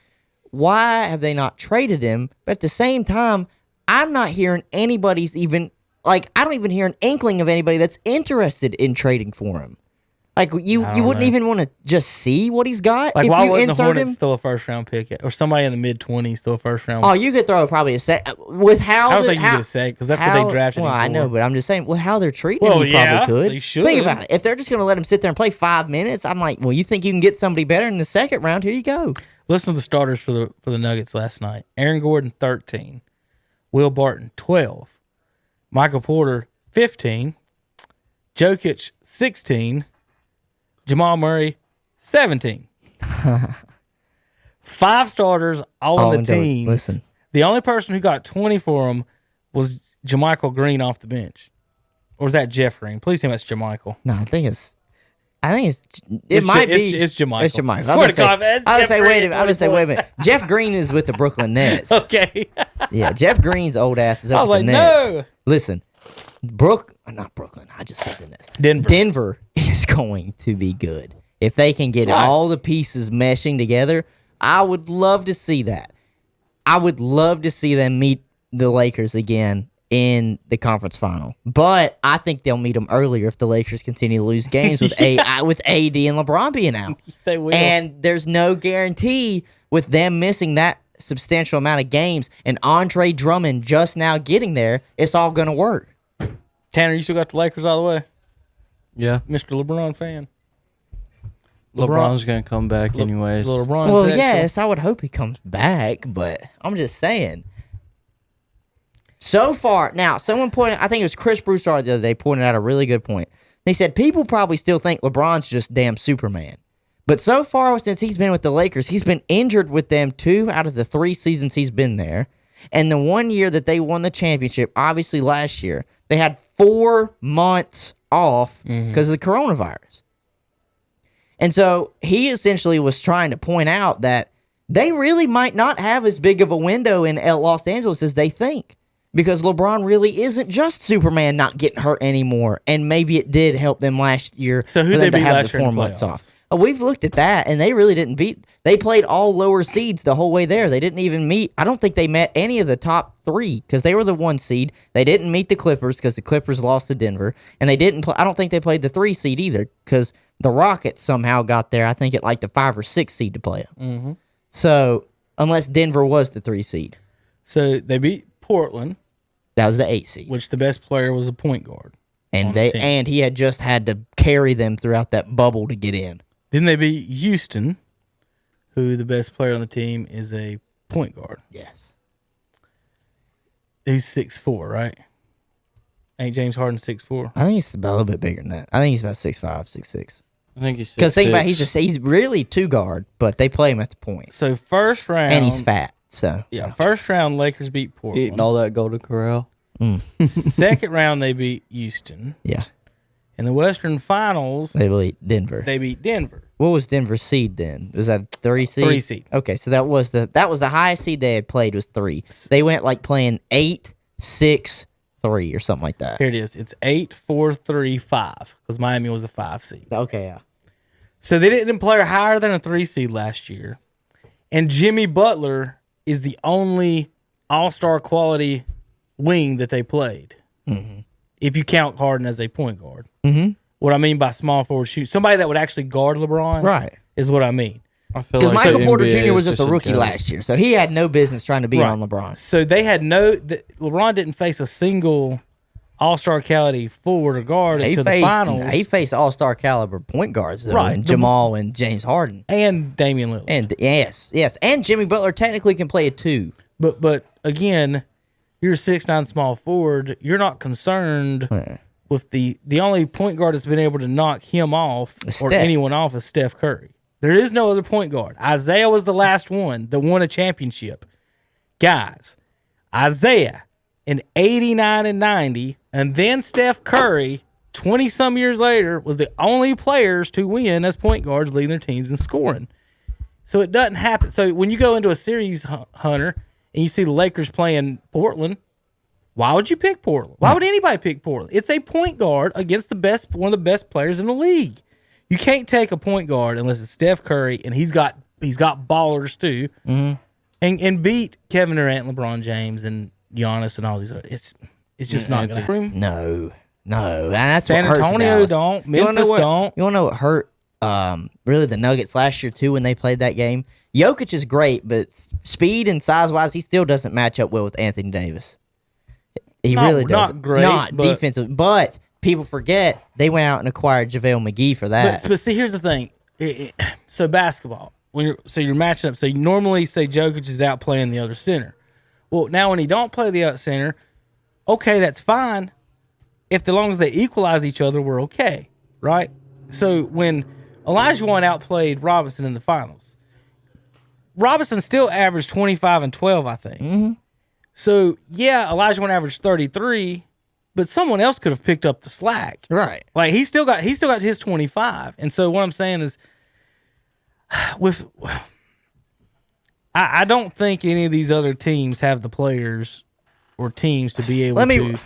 Why have they not traded him? But at the same time, I'm not hearing anybody's even, I don't even hear an inkling of anybody that's interested in trading for him. You wouldn't even want to just see what he's got. Like, if why you wasn't the insert Hornets him? still a first-round pick? Or somebody in the mid-20s still a first-round? Oh, you could throw probably a second. With how I don't think you get a second because that's what they drafted him for. I know, but I'm just saying, how they're treating him, you probably could. They should. Think about it. If they're just going to let him sit there and play 5 minutes, I'm like, well, you think you can get somebody better in the second round? Here you go. Listen to the starters for the Nuggets last night. Aaron Gordon, 13. Will Barton, 12. Michael Porter, 15. Jokic, 16. Jamal Murray, 17. 5 starters, all on the team. Listen. The only person who got 20 for him was JaMychal Green off the bench. Or is that Jeff Green? Please tell me that's Jermichael. No, I think it's. It might be. It's Jermichael. It's Jermichael. Swear to God, it's I would Jeff say, Green wait a minute. I would say, wait a minute. Jeff Green is with the Brooklyn Nets. Okay. Yeah, Jeff Green's old ass is up I was with like, the Nets. no. Listen, not Brooklyn. I just said the Nets. Denver is going to be good if they can get all the pieces meshing together. I would love to see that. I would love to see them meet the Lakers again in the conference final, but I think they'll meet them earlier if the Lakers continue to lose games with with AD and LeBron being out. They will. And there's no guarantee with them missing that substantial amount of games and Andre Drummond just now getting there, it's all going to work. Tanner, you still got the Lakers all the way? Yeah. Mr. LeBron fan. LeBron's going to come back anyways. LeBron Well, sexual. yes, I would hope he comes back, but I'm just saying. So far, now, someone pointed, I think it was Chris Broussard the other day, pointed out a really good point. They said people probably still think LeBron's just damn Superman. But so far, since he's been with the Lakers, he's been injured with them 2 out of the 3 seasons he's been there. And the 1 year that they won the championship, obviously last year, they had 4 months off because of the coronavirus. And so he essentially was trying to point out that they really might not have as big of a window in Los Angeles as they think. Because LeBron really isn't just Superman not getting hurt anymore. And maybe it did help them last year So who for they them to beat have last the year 4 in the months playoffs? off. We've looked at that, and they really didn't beat. They played all lower seeds the whole way there. They didn't even meet. I don't think they met any of the top 3 because they were the 1 seed. They didn't meet the Clippers because the Clippers lost to Denver, and they didn't. I don't think they played the 3 seed either because the Rockets somehow got there. I think at like the 5 or 6 seed to play them. So unless Denver was the 3 seed, So they beat Portland, that was the 8 seed. which the best player was a point guard. And on the team. and he had just had to carry them throughout that bubble to get in. Then they beat Houston, who the best player on the team is a point guard. Yes. He's 6'4", right? Ain't James Harden 6'4"? I think he's about a little bit bigger than that. I think he's about 6'5", 6'6". I think he's Because think about it, 6'6". he's really 2 guard, but they play him at the point. So first round, And he's fat, so. Yeah, first round Lakers beat Portland. Eating all that Golden Corral. Second round they beat Houston. Yeah. In the Western Finals, They beat Denver. they beat Denver. What was Denver's seed then? Was that 3 seed? 3 seed. Okay, so that was the highest seed they had played was 3. They went like playing 8, 6, 3 or something like that. Here it is. It's 8, 4, 3, 5 because Miami was a 5 seed. Okay, yeah. So they didn't play higher than a 3 seed last year. And Jimmy Butler is the only all-star quality wing that they played. If you count Harden as a point guard. What I mean by small forward shoot, somebody that would actually guard LeBron, Right. is what I mean. I feel Because like Michael the Porter NBA Jr. was is just a rookie joke. last year, so he had no business trying to be Right. on LeBron. So they had LeBron didn't face a single all-star quality forward or guard until the finals. He faced all-star caliber point guards, though, Right. and Jamal and James Harden. And Damian Lillard. And yes, and Jimmy Butler technically can play a 2. But again, you're a 6'9" small forward. You're not concerned with the only point guard that's been able to knock him off or Steph. anyone off is Steph Curry. There is no other point guard. Isaiah was the last one that won a championship. Guys, Isaiah in 89 and 90, and then Steph Curry 20-some years later was the only players to win as point guards leading their teams in scoring. So it doesn't happen. So when you go into a series, Hunter, and you see the Lakers playing Portland, why would you pick Portland? Why would anybody pick Portland? It's a point guard against one of the best players in the league. You can't take a point guard unless it's Steph Curry, and he's got ballers too, and beat Kevin Durant, LeBron James, and Giannis, and all these. It's just not going to happen. No. And that's San what hurts Antonio Dallas. don't. You wanna Memphis know what- don't. You want to know what hurt really the Nuggets last year too when they played that game? Jokic is great, but speed and size-wise, he still doesn't match up well with Anthony Davis. He Not- really not doesn't. great, Not but- defensive. But people forget they went out and acquired JaVale McGee for that. But see, here's the thing. So basketball, you're matching up. So you normally say Jokic is out playing the other center. Well, now when he don't play the other center, okay, that's fine. As long as they equalize each other, we're okay, right? So when Olajuwon outplayed Robinson in the finals, Robinson still averaged 25 and 12, I think. So yeah, Olajuwon averaged 33, but someone else could have picked up the slack. Right. Like he still got his 25. And so what I'm saying is, I don't think any of these other teams have the players or teams to be able to.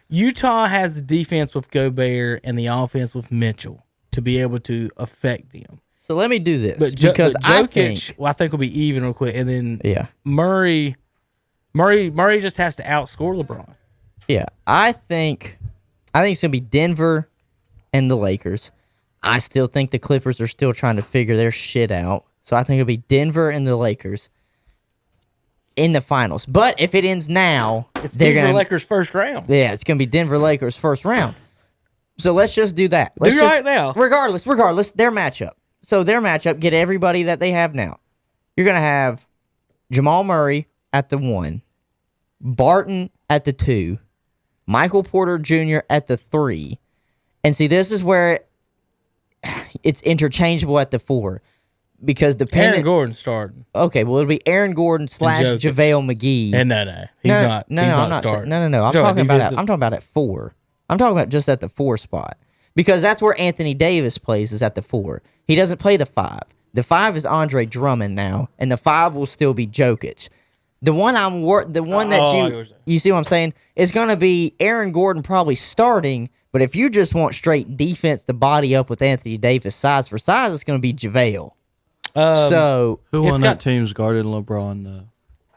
Utah has the defense with Gobert and the offense with Mitchell to be able to affect them. So let me do this Because Jokic, I think will be even real quick, and then Murray just has to outscore LeBron. Yeah, I think it's gonna be Denver and the Lakers. I still think the Clippers are still trying to figure their shit out, so I think it'll be Denver and the Lakers in the finals. But if it ends now, it's Denver Lakers first round. Yeah, it's gonna be Denver Lakers first round. So let's just do that. Right now. Regardless, their matchup. So their matchup, get everybody that they have now. You're gonna have Jamal Murray at the 1, Barton at the 2, Michael Porter Jr. at the 3, and see, this is where it's interchangeable at the 4. Because Aaron Gordon starting. Okay, well, it'll be Aaron Gordon / JaVale McGee. And he's not. He's not starting. No. I'm talking about at 4. I'm talking about just at the 4 spot. Because that's where Anthony Davis plays, is at the 4. He doesn't play the 5. The 5 is Andre Drummond now, and the 5 will still be Jokic. The one you see what I'm saying? It's gonna be Aaron Gordon probably starting, but if you just want straight defense to body up with Anthony Davis size for size, it's gonna be JaVale. So who on that team's guarding LeBron though?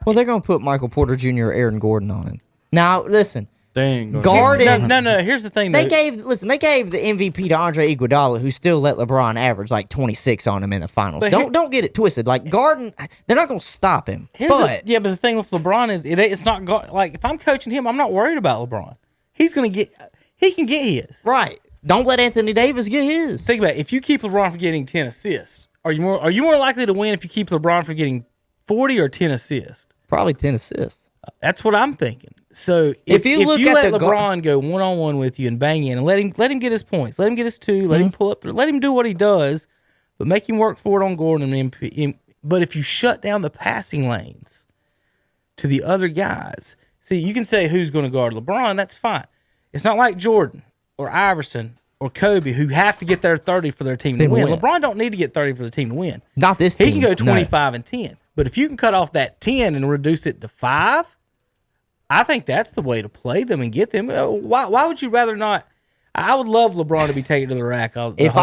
Well, they're gonna put Michael Porter Jr. or Aaron Gordon on him. Now, listen, guarding. No. Here's the thing. They gave the MVP to Andre Iguodala, who still let LeBron average like 26 on him in the finals. Don't get it twisted. Like Garden, they're not gonna stop him. But the thing with LeBron is it's not like if I'm coaching him, I'm not worried about LeBron. He can get his. Right. Don't let Anthony Davis get his. Think about it. If you keep LeBron from getting 10 assists. Are you more likely to win if you keep LeBron from getting 40 or 10 assists? Probably 10 assists. That's what I'm thinking. So if you let LeBron go one-on-one with you and bang in and let him get his points, let him get his 2, let him pull up, let him do what he does, but make him work for it on Gordon and MP. But if you shut down the passing lanes to the other guys, see, you can say who's going to guard LeBron. That's fine. It's not like Jordan or Iverson or Kobe, who have to get their 30 for their team to win. LeBron don't need to get 30 for the team to win. Not this team. He can go 25 and 10. But if you can cut off that 10 and reduce it to 5, I think that's the way to play them and get them. Why would you rather not? I would love LeBron to be taken to the rack. If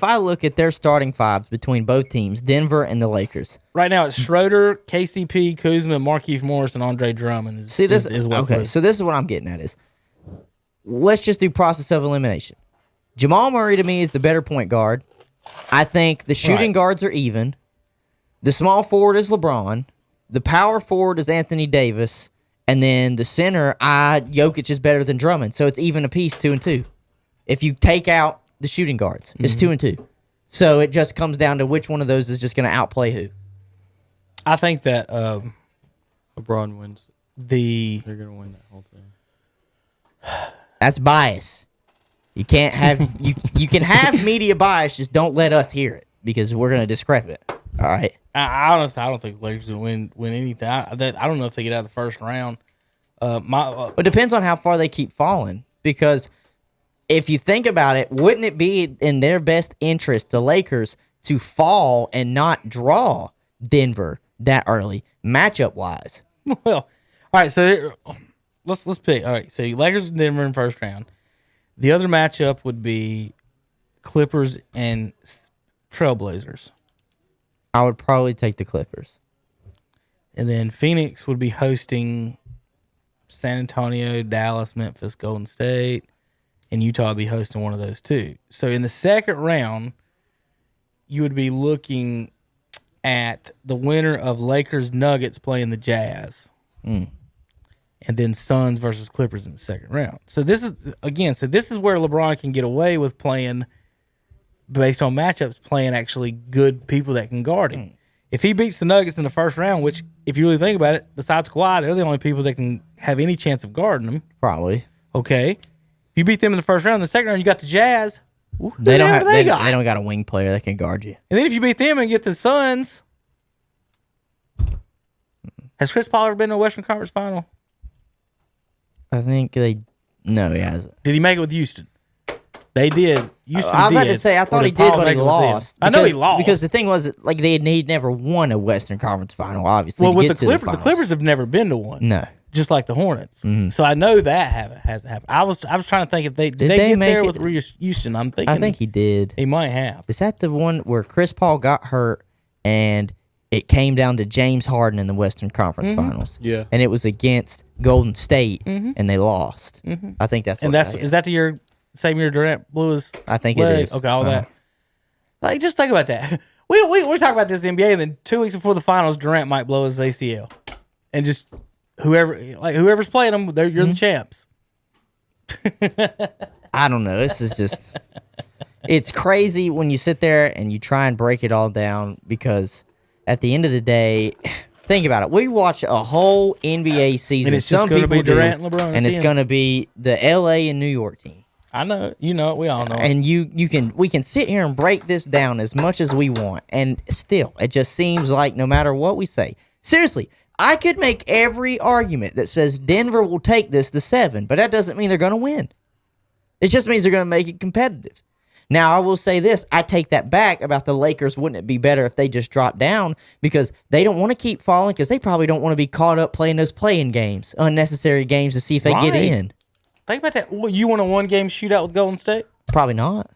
I look at their starting 5s between both teams, Denver and the Lakers. Right now it's Schroeder, KCP, Kuzma, Markieff Morris, and Andre Drummond. So this is what I'm getting at is, let's just do process of elimination. Jamal Murray to me is the better point guard. I think the shooting guards are even. The small forward is LeBron. The power forward is Anthony Davis. And then the center, Jokic is better than Drummond. So it's even apiece, 2 and 2. If you take out the shooting guards, it's 2 and 2. So it just comes down to which one of those is just going to outplay who. I think that LeBron wins. They're going to win that whole thing. That's bias. You can't have you can have media bias, just don't let us hear it because we're going to discredit it. All right. I honestly, I don't think the Lakers will win anything. I don't know if they get out of the first round. It depends on how far they keep falling. Because if you think about it, wouldn't it be in their best interest, the Lakers, to fall and not draw Denver that early, matchup wise? Well, all right. So let's pick. All right. So Lakers and Denver in first round. The other matchup would be Clippers and Trailblazers. I would probably take the Clippers. And then Phoenix would be hosting San Antonio, Dallas, Memphis, Golden State, and Utah would be hosting one of those two. So in the second round, you would be looking at the winner of Lakers Nuggets playing the Jazz. And then Suns versus Clippers in the second round. So this is where LeBron can get away with playing based on matchups, playing actually good people that can guard him. If he beats the Nuggets in the first round, which, if you really think about it, besides Kawhi, they're the only people that can have any chance of guarding him. Probably. Okay. If you beat them in the first round, in the second round, you got the Jazz. They don't got a wing player that can guard you. And then if you beat them and get the Suns, has Chris Paul ever been to a Western Conference final? I think no, he hasn't. Did he make it with Houston? They did. Houston I was did. about to say, I thought Or he Paul did, but he make it with them? lost. I know he Because- lost. Because the thing was, like, he'd never won a Western Conference final, obviously. well, to with get the to Clippers, the finals. Clippers have never been to one. No. Just like the Hornets. Mm-hmm. So I know that hasn't happened. I was trying to think if did they get make there it? with Houston. I'm thinking. I think he did. he might have. Is that the one where Chris Paul got hurt and it came down to James Harden in the Western Conference Mm-hmm. Finals? Yeah. And it was against Golden State, and they lost. I think that's what And that is that the year same year Durant blew his I think it leg? is. Okay, all Uh-huh. that. Like, just think about that. We talk about this in the NBA, and then 2 weeks before the finals, Durant might blow his ACL, and just whoever's playing them, you're the champs. I don't know. This is just, it's crazy when you sit there and you try and break it all down because at the end of the day, think about it. We watch a whole NBA season. And it's just Some gonna be people do, Durant and LeBron at and the it's end. going to be the LA and New York team. I know, you know, we all know. And we can sit here and break this down as much as we want, and still, it just seems like no matter what we say, seriously, I could make every argument that says Denver will take this to 7, but that doesn't mean they're going to win. It just means they're going to make it competitive. Now, I will say this. I take that back about the Lakers. Wouldn't it be better if they just dropped down? Because they don't want to keep falling because they probably don't want to be caught up playing those playing games, unnecessary games to see if they get Right. in. Think about that. What, you want a 1-game shootout with Golden State? Probably not.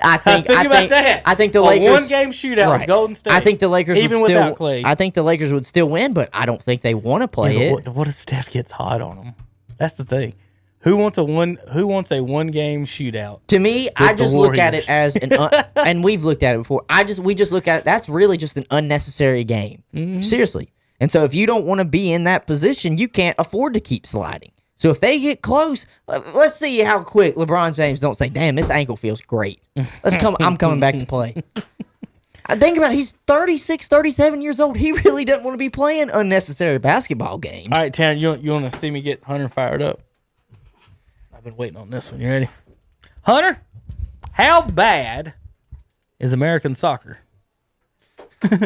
I think that. I think the a Lakers 1-game shootout with Golden State. I think the Lakers even would still, without Clay. I think the Lakers would still win, but I don't think they want to play Yeah, it. but what if Steph gets hot on them? That's the thing. Who wants a 1-game shootout? To me, I the just look at Warriors. it as and we've looked at it before. We just look at it. That's really just an unnecessary game. Mm-hmm. Seriously. And so if you don't want to be in that position, you can't afford to keep sliding. So if they get close, let's see how quick LeBron James don't say, "Damn, this ankle feels great. I'm coming back to play." I think about it. He's 36, 37 years old. He really doesn't want to be playing unnecessary basketball games. All right, Tanner, you want to see me get Hunter fired up? I've been waiting on this one. You ready? Hunter, how bad is American soccer?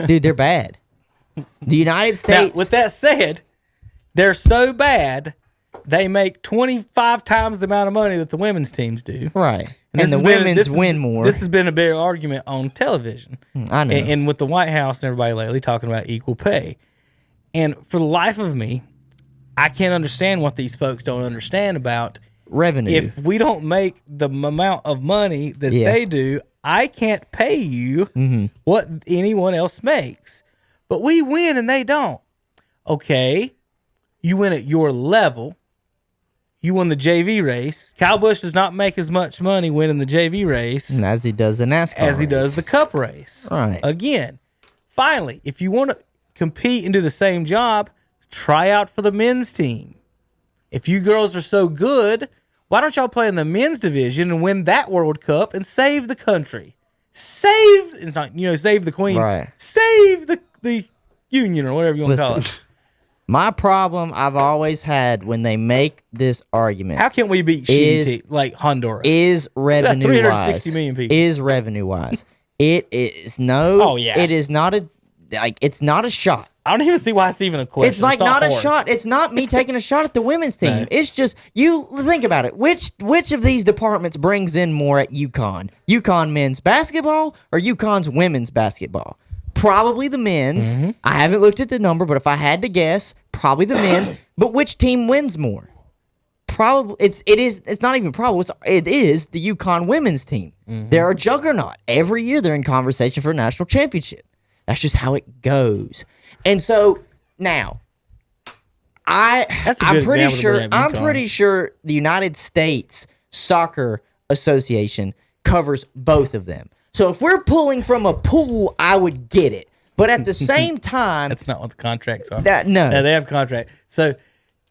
Dude, they're bad. The United Now, States. with that said, they're so bad, they make 25 times the amount of money that the women's teams do. Right. this And the has been- women's this has- win more. This has been a big argument on television. I know. And with the White House and everybody lately talking about equal pay. And for the life of me, I can't understand what these folks don't understand about. Revenue. If we don't make the amount of money that Yeah. they do, I can't pay you what anyone else makes. But we win and they don't. Okay, you win at your level. You won the JV race. Kyle Busch does not make as much money winning the JV race as he does the NASCAR as he does race. the Cup race. Right. Again, finally, if you want to compete and do the same job, try out for the men's team. If you girls are so good, why don't y'all play in the men's division and win that World Cup and save the country? Save the queen. Right. Save the union or whatever you want to call Listen. it. My problem I've always had when they make this argument How can we beat Is- shitty teams like Honduras? is revenue 360 wise. million people. Is revenue wise. It is no. Oh, yeah. It is not a it's not a shot. I don't even see why it's even a question. It's like not a hard. shot. It's not me taking a shot at the women's team. No. It's just you think about it. Which of these departments brings in more at UConn? UConn men's basketball or UConn's women's basketball? Probably the men's. Mm-hmm. I haven't looked at the number, but if I had to guess, probably the men's. But which team wins more? Probably it's not even probable. It is the UConn women's team. Mm-hmm. They're a juggernaut. Every year they're in conversation for a national championship. That's just how it goes. And so now That's a good I'm pretty example to sure bring up I'm UConn. pretty sure the United States Soccer Association covers both of them. So if we're pulling from a pool, I would get it. But at the same time, That's not what the contracts are. no. Yeah, they have contract. So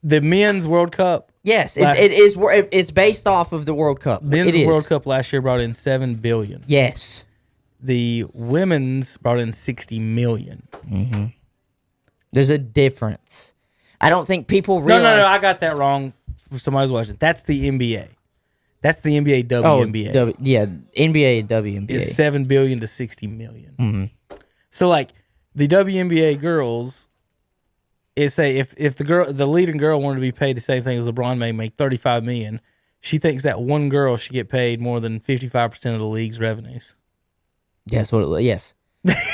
the men's World Cup, yes, Like- it's based off of the World Cup. men's It is. World Cup last year brought in $7 billion. Yes. The women's brought in $60 million. There's a difference. I don't think people No, realize. I got that wrong. For somebody who's watching, that's the NBA. That's the NBA WNBA. NBA, WNBA. It's $7 billion to $60 million. So like the WNBA girls is say if the leading girl wanted to be paid the same thing as LeBron make $35 million, she thinks that one girl should get paid more than 55% of the league's revenues. Yes, yes.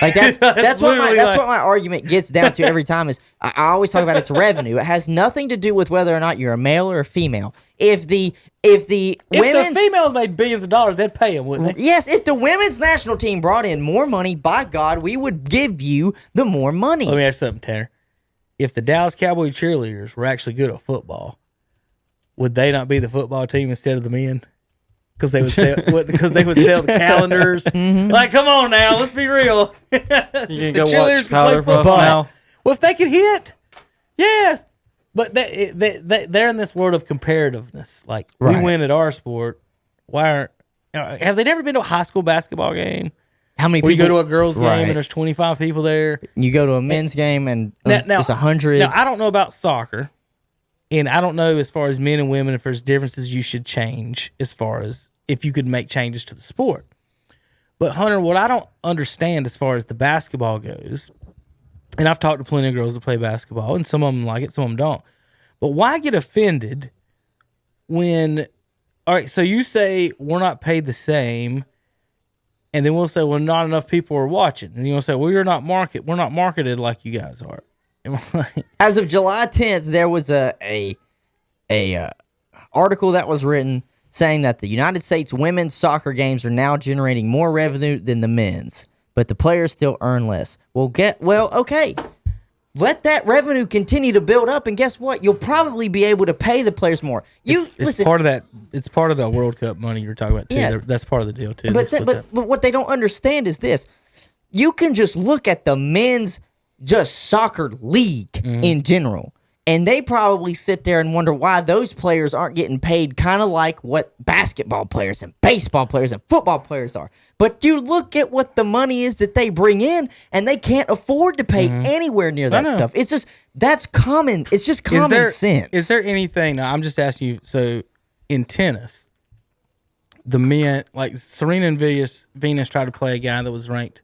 Like that's what my argument gets down to every time is I always talk about it's revenue. It has nothing to do with whether or not you're a male or a female. If the females made billions of dollars, they'd pay them, wouldn't they? Yes, if the women's national team brought in more money, by God, we would give you the more money. Let me ask you something, Tanner. If the Dallas Cowboy cheerleaders were actually good at football, would they not be the football team instead of the men? Because they would sell the calendars. Mm-hmm. Like, come on now, let's be real. You can go watch Powder Puff now. Well, if they could hit, yes. But they're in this world of comparativeness. Like, we win at our sport. Why aren't? Have they never been to a high school basketball game? How many people? You You go to a girls' game and there's 25 people there. You go to a men's game and it's 100. Now, I don't know about soccer. And I don't know as far as men and women if there's differences you should change as far as if you could make changes to the sport. But Hunter, what I don't understand as far as the basketball goes, and I've talked to plenty of girls that play basketball, and some of them like it, some of them don't. But why get offended when, all right, so you say we're not paid the same, and then we'll say, well, not enough people are watching. And you'll say, well, we're not marketed like you guys are. As of July 10th, there was a article that was written saying that the United States women's soccer games are now generating more revenue than the men's, but the players still earn less. Okay. Let that revenue continue to build up, and guess what? You'll probably be able to pay the players more. It's part of that. It's part of the World Cup money you're talking about too. Yes. That's part of the deal too. But what they don't understand is this: you can just look at the men's soccer league in general, and they probably sit there and wonder why those players aren't getting paid kind of like what basketball players and baseball players and football players are. But you look at what the money is that they bring in, and they can't afford to pay anywhere near that stuff. It's just that's common. It's just common sense. Is there anything? Now, I'm just asking you. So, in tennis, the men like Serena and Venus tried to play a guy that was ranked,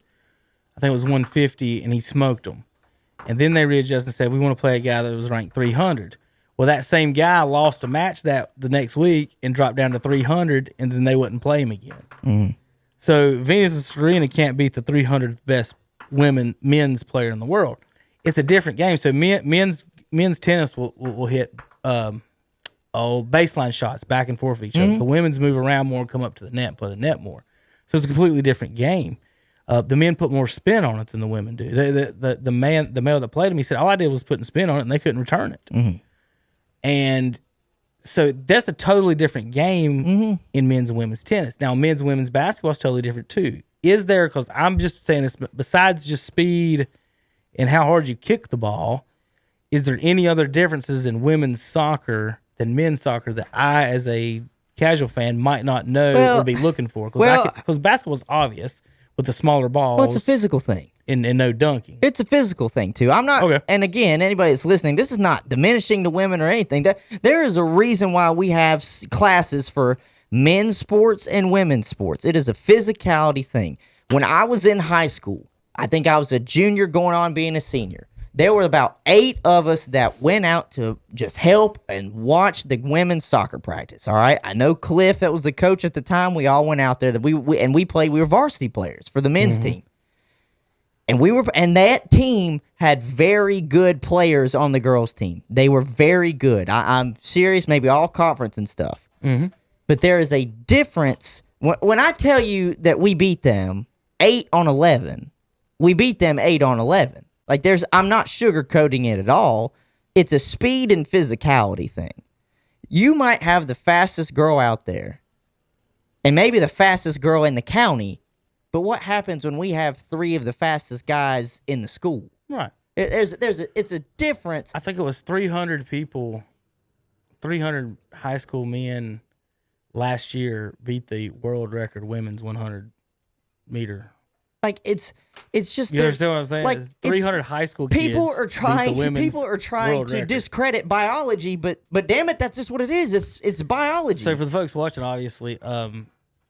I think it was 150, and he smoked them. And then they readjusted and said, we want to play a guy that was ranked 300. Well, that same guy lost a match the next week and dropped down to 300, and then they wouldn't play him again. Mm-hmm. So Venus and Serena can't beat the 300th best men's player in the world. It's a different game. So men's tennis will hit baseline shots back and forth with each other. The women's move around more, come up to the net, and play the net more. So it's a completely different game. The men put more spin on it than the women do. The male that played him, he said, all I did was putting spin on it, and they couldn't return it. Mm-hmm. And so that's a totally different game in men's and women's tennis. Now, men's and women's basketball is totally different too. Is there, because I'm just saying this, besides just speed and how hard you kick the ball, is there any other differences in women's soccer than men's soccer that I, as a casual fan, might not know or be looking for? Because basketball's obvious with the smaller balls. Well, it's a physical thing. And no dunking. It's a physical thing, too. I'm not, and again, anybody that's listening, this is not diminishing the women or anything. There is a reason why we have classes for men's sports and women's sports. It is a physicality thing. When I was in high school, I think I was a junior going on being a senior. There were about 8 of us that went out to just help and watch the women's soccer practice, all right? I know Cliff, that was the coach at the time. We all went out there. We were varsity players for the men's team. And that team had very good players on the girls' team. They were very good. I'm serious, maybe all conference and stuff. Mm-hmm. But there is a difference. When I tell you that we beat them 8-11, we beat them 8-11. Like I'm not sugarcoating it at all. It's a speed and physicality thing. You might have the fastest girl out there, and maybe the fastest girl in the county. But what happens when we have 3 of the fastest guys in the school? Right. It's a difference. I think it was 300 people, 300 high school men last year beat the world record women's 100 meter. Like it's just you understand what I'm saying? Like 300 high school kids. People are trying to discredit biology, but damn it, that's just what it is. It's biology. So for the folks watching, obviously,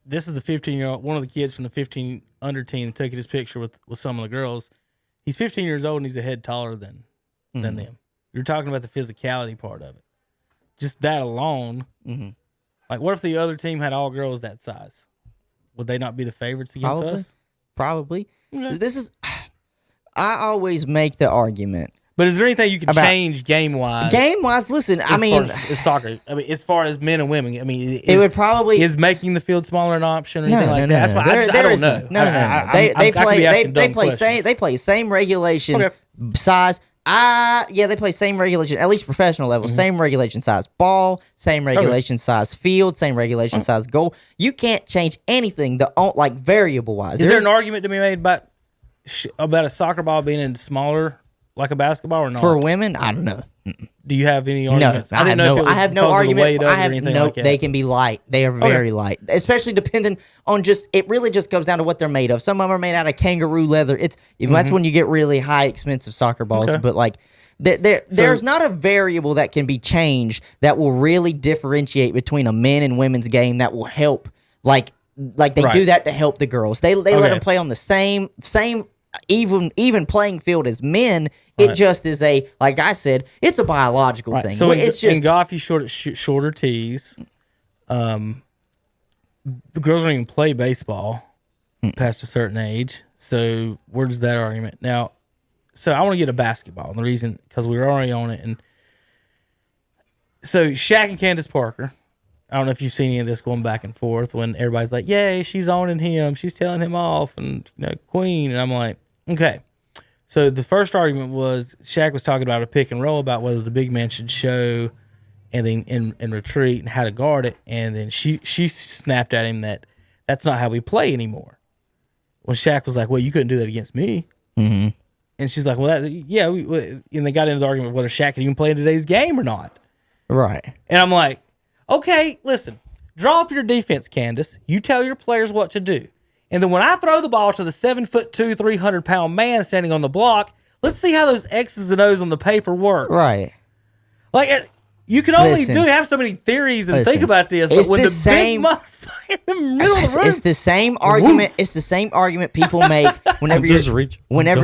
this is the 15-year-old, one of the kids from the 15 under team taking his picture with some of the girls. He's 15 years old and he's a head taller than them. You're talking about the physicality part of it. Just that alone. Mm-hmm. Like, what if the other team had all girls that size? Would they not be the favorites against us? Probably. Okay. This is. I always make the argument. But is there anything you can change game-wise? Game-wise, listen, As soccer. I mean, as far as men and women. I mean, it would probably... Is making the field smaller an option or anything like that? That's why I don't know. No. They play same regulation size. They play same regulation, at least professional level, same regulation size ball, same regulation size field, same regulation size goal. You can't change anything, variable-wise. Is there an argument to be made about a soccer ball being in smaller... like a basketball or not? For women, I don't know. Do you have any arguments? No, I have no argument. I have no. They can be light. They are very light, especially depending on it really just comes down to what they're made of. Some of them are made out of kangaroo leather. That's when you get really high, expensive soccer balls. Okay. But there's not a variable that can be changed that will really differentiate between a men and women's game that will help. Like they do that to help the girls. They let them play on the same. Even playing field as men, it just is like I said, it's a biological thing. So in golf, you shorter tees. The girls don't even play baseball past a certain age. So where does that argument now? So I want to get a basketball, and the reason because we were already on it, and so Shaq and Candace Parker. I don't know if you've seen any of this going back and forth when everybody's like, "Yay, she's owning him, she's telling him off," and Queen, and I'm like. Okay, so the first argument was Shaq was talking about a pick and roll about whether the big man should show and then in retreat and how to guard it, and then she snapped at him that's not how we play anymore. When Shaq was like, "Well, you couldn't do that against me," and she's like, "Well, and they got into the argument whether Shaq could even play in today's game or not. Right? And I'm like, okay, listen, draw up your defense, Candace. You tell your players what to do. And then when I throw the ball to the 7'2", 300-pound man standing on the block, let's see how those X's and O's on the paper work. Right. Like, you can only have so many theories and think about this, but when the big motherfucker in the middle of the room... It's the same argument. It's the same argument people make whenever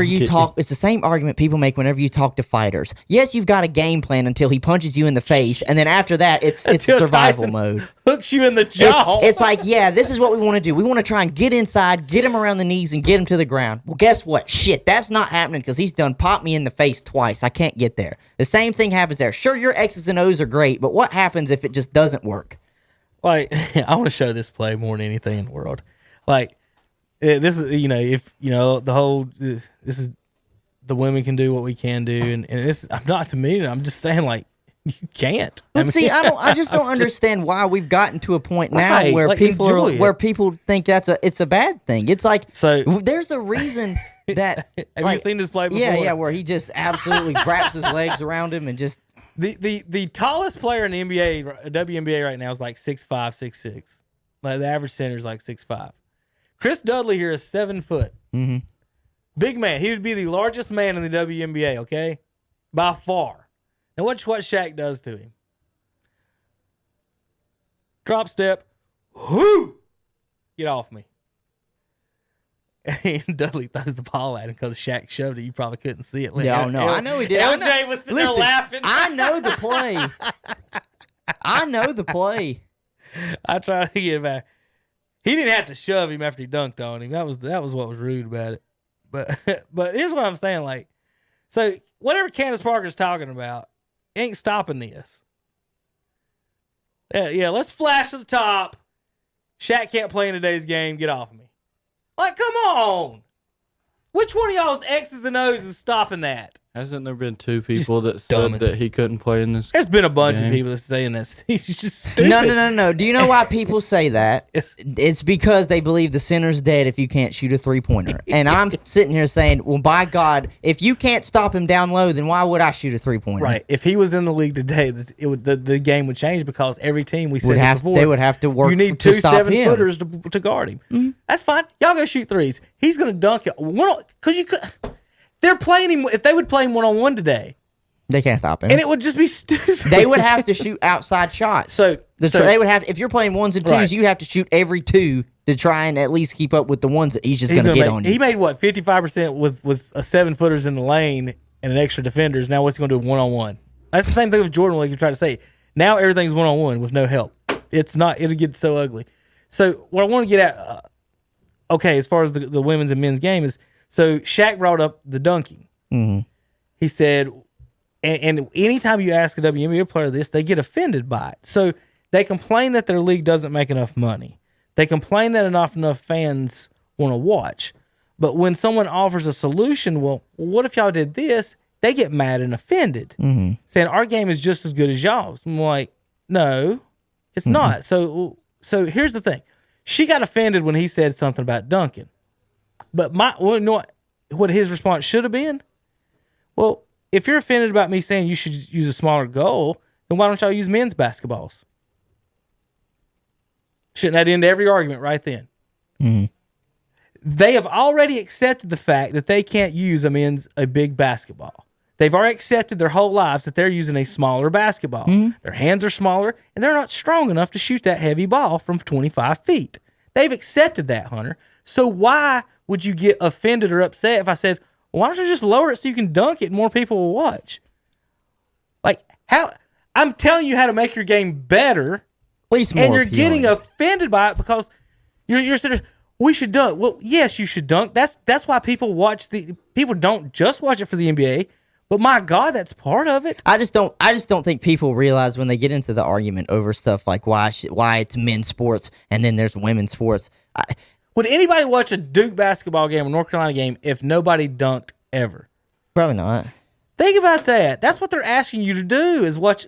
you talk. It's the same argument people make whenever you talk to fighters. Yes, you've got a game plan until he punches you in the face, and then after that, it's survival mode. Hooks you in the jaw. It's like, this is what we want to do. We want to try and get inside, get him around the knees, and get him to the ground. Well, guess what? Shit, that's not happening because he's done popped me in the face twice. I can't get there. The same thing happens there. Sure, your X's and O's are great, but what happens if it just doesn't work? Like, I want to show this play more than anything in the world. Like, this is, the whole, this is, the women can do what we can do. And this, I'm not demeaning, I'm just saying, like, you can't. But I just don't understand why we've gotten to a point now where people think it's a bad thing. It's like, there's a reason that. Have you seen this play before? Yeah, where he just absolutely wraps his legs around him and just. The tallest player in the NBA, WNBA right now is like 6'5", 6'6". Like the average center is like 6'5". Chris Dudley here is 7 foot. Mm-hmm. Big man. He would be the largest man in the WNBA, okay? By far. Now watch what Shaq does to him. Drop step. Whoo! Get off me. And Dudley throws the ball at him because Shaq shoved it. You probably couldn't see it. Yeah, no, I know he did. LJ was sitting there laughing. I know the play. I know the play. I tried to get it back. He didn't have to shove him after he dunked on him. That was what was rude about it. But here's what I'm saying. Like, so whatever Candace Parker's talking about ain't stopping this. Yeah, let's flash to the top. Shaq can't play in today's game. Get off of me. Like, come on. Which one of y'all's X's and O's is stopping that? Hasn't there been two people that said that he couldn't play in this? There's been a bunch of people that saying this. He's just stupid. No. Do you know why people say that? It's because they believe the center's dead if you can't shoot a three-pointer. And I'm sitting here saying, well, by God, if you can't stop him down low, then why would I shoot a three-pointer? Right. If he was in the league today, the game would change because every team we said before, they would have to work. You need two 7-footers to guard him. Mm-hmm. That's fine. Y'all go shoot threes. He's going to dunk it. Because you could. They're playing him. If they would play him one-on-one today, they can't stop him, and it would just be stupid. They would have to shoot outside shots. So they would have. If you're playing ones and twos, you'd have to shoot every two to try and at least keep up with the ones that he's just going to get on you. He made what 55% with 7-footers in the lane and an extra defenders. Now what's he going to do one-on-one? That's the same thing with Jordan, like you try to say. Now everything's one-on-one with no help. It's not. It'll get so ugly. So what I want to get at, as far as the women's and men's game is, so Shaq brought up the dunking. Mm-hmm. He said, and anytime you ask a WNBA player this, they get offended by it. So they complain that their league doesn't make enough money. They complain that not enough fans want to watch. But when someone offers a solution, well, what if y'all did this? They get mad and offended, saying our game is just as good as y'all's. I'm like, no, it's not. So here's the thing. She got offended when he said something about dunking. But what his response should have been? Well, if you're offended about me saying you should use a smaller goal, then why don't y'all use men's basketballs? Shouldn't that end every argument right then? Mm-hmm. They have already accepted the fact that they can't use a big basketball. They've already accepted their whole lives that they're using a smaller basketball. Mm-hmm. Their hands are smaller, and they're not strong enough to shoot that heavy ball from 25 feet. They've accepted that, Hunter. So why would you get offended or upset if I said, why don't you just lower it so you can dunk it and more people will watch? Like, how? I'm telling you how to make your game better, At least more and you're appealing. getting offended by it because you're sort of, we should dunk. Well, yes, you should dunk. That's why people watch people don't just watch it for the NBA, but my God, that's part of it. I just don't think people realize when they get into the argument over stuff like why it's men's sports and then there's women's sports. Would anybody watch a Duke basketball game or North Carolina game if nobody dunked ever? Probably not. Think about that. That's what they're asking you to do is watch.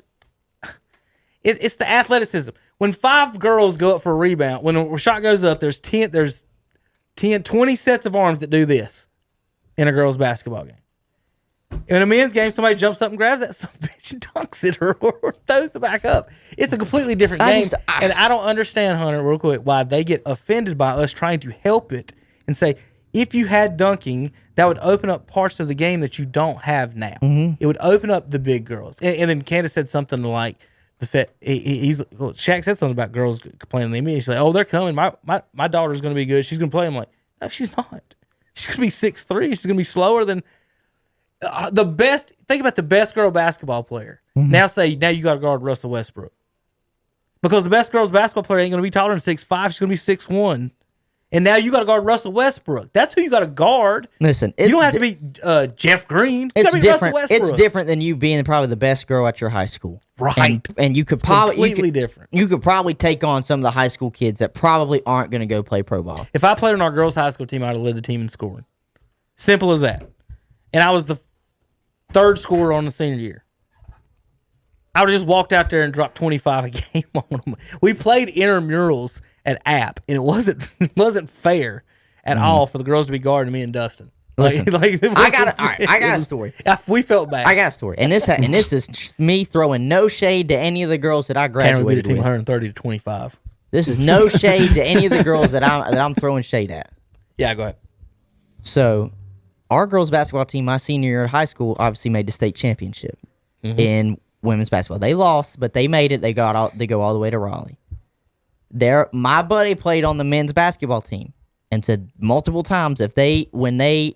It's the athleticism. When 5 girls go up for a rebound, when a shot goes up, there's 20 sets of arms that do this in a girls' basketball game. In a men's game, somebody jumps up and grabs that some bitch and dunks it or throws it back up. It's a completely different game. And I don't understand, Hunter, real quick, why they get offended by us trying to help it and say, if you had dunking, that would open up parts of the game that you don't have now. Mm-hmm. It would open up the big girls. And then Candace said something like, Shaq said something about girls complaining to me. He's like, oh, they're coming. My daughter's going to be good. She's going to play. I'm like, no, she's not. She's going to be 6'3". She's going to be slower than the best. Think about the best girl basketball player. Mm-hmm. Now you got to guard Russell Westbrook. Because the best girls basketball player ain't going to be taller than 6'5". She's going to be 6'1". And now you got to guard Russell Westbrook. That's who you got to guard. Listen, you don't have to be Jeff Green. You it's be different. Russell Westbrook. It's different than you being probably the best girl at your high school, right? And you could it's probably completely different. You could probably take on some of the high school kids that probably aren't going to go play pro ball. If I played on our girls' high school team, I'd have led the team in scoring. Simple as that. And I was the 3rd scorer on the senior year. I would have just walked out there and dropped 25 a game on them. We played intramurals at App, and it wasn't fair at all for the girls to be guarding me and Dustin. Listen, I got a story. We felt bad. I got a story, and this is me throwing no shade to any of the girls that I graduated team with. 130 to 25. This is no shade to any of the girls that I'm throwing shade at. Yeah, go ahead. So, our girls basketball team, my senior year at high school, obviously made the state championship in women's basketball. They lost, but they made it. They go all the way to Raleigh. My buddy played on the men's basketball team and said multiple times when they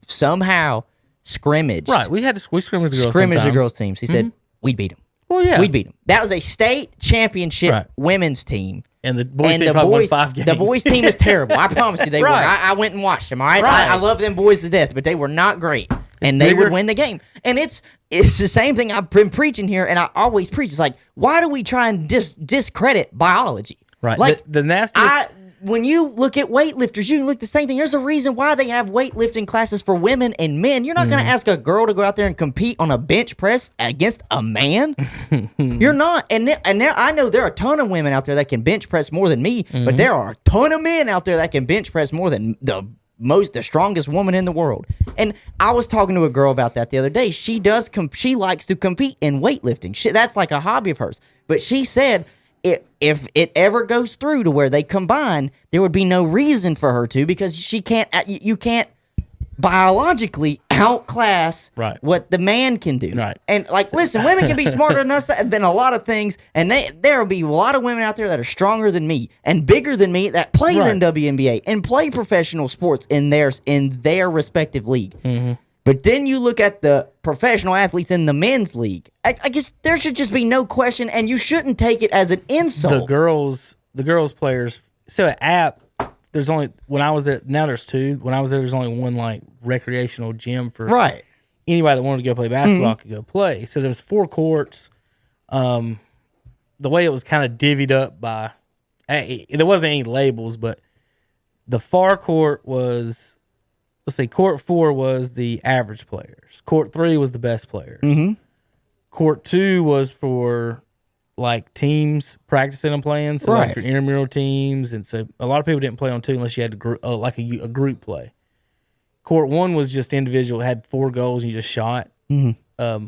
somehow scrimmaged. Right, we scrimmaged the girls teams. He said we'd beat them. Well, yeah, we'd beat them. That was a state championship women's team. And the boys team probably won 5 games. The boys team is terrible. I promise you they were. I went and watched them. All right, I love them boys to death, but they were not great. And they would win the game. And it's the same thing I've been preaching here, and I always preach. It's like, why do we try and discredit biology? Right. Like the nastiest. When you look at weightlifters, you look the same thing. There's a reason why they have weightlifting classes for women and men. You're not going to ask a girl to go out there and compete on a bench press against a man. You're not. And I know there are a ton of women out there that can bench press more than me, but there are a ton of men out there that can bench press more than the strongest woman in the world. And I was talking to a girl about that the other day. She likes to compete in weightlifting. That's like a hobby of hers. But she said if it ever goes through to where they combine, there would be no reason for her to, because you can't biologically outclass what the man can do. Right. And listen, women can be smarter than us than a lot of things, and there will be a lot of women out there that are stronger than me and bigger than me that play in WNBA and play professional sports in their respective league. But then you look at the professional athletes in the men's league. I guess there should just be no question, and you shouldn't take it as an insult. The girls players. So at App, there's only when I was there. Now there's 2. When I was there, there's only one like recreational gym for anybody that wanted to go play basketball could go play. So there was 4 courts. The way it was kind of divvied up by, there wasn't any labels, but the far court was. Let's say court 4 was the average players. Court 3 was the best players. Mm-hmm. Court 2 was for like teams practicing and playing, so like your intramural teams, and so a lot of people didn't play on 2 unless you had a group play. Court 1 was just individual, had 4 goals and you just shot. Mm-hmm.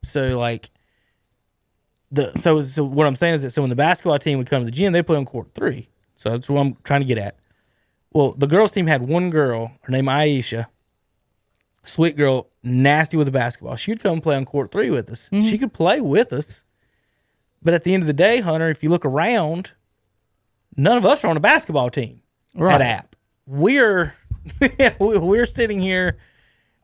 So like so what I'm saying is that when the basketball team would come to the gym, they play on court 3. So that's what I'm trying to get at. Well, the girls' team had one girl, her name Aisha, sweet girl, nasty with the basketball. She would come play on court 3 with us. Mm-hmm. She could play with us. But at the end of the day, Hunter, if you look around, none of us are on a basketball team at App. We're sitting here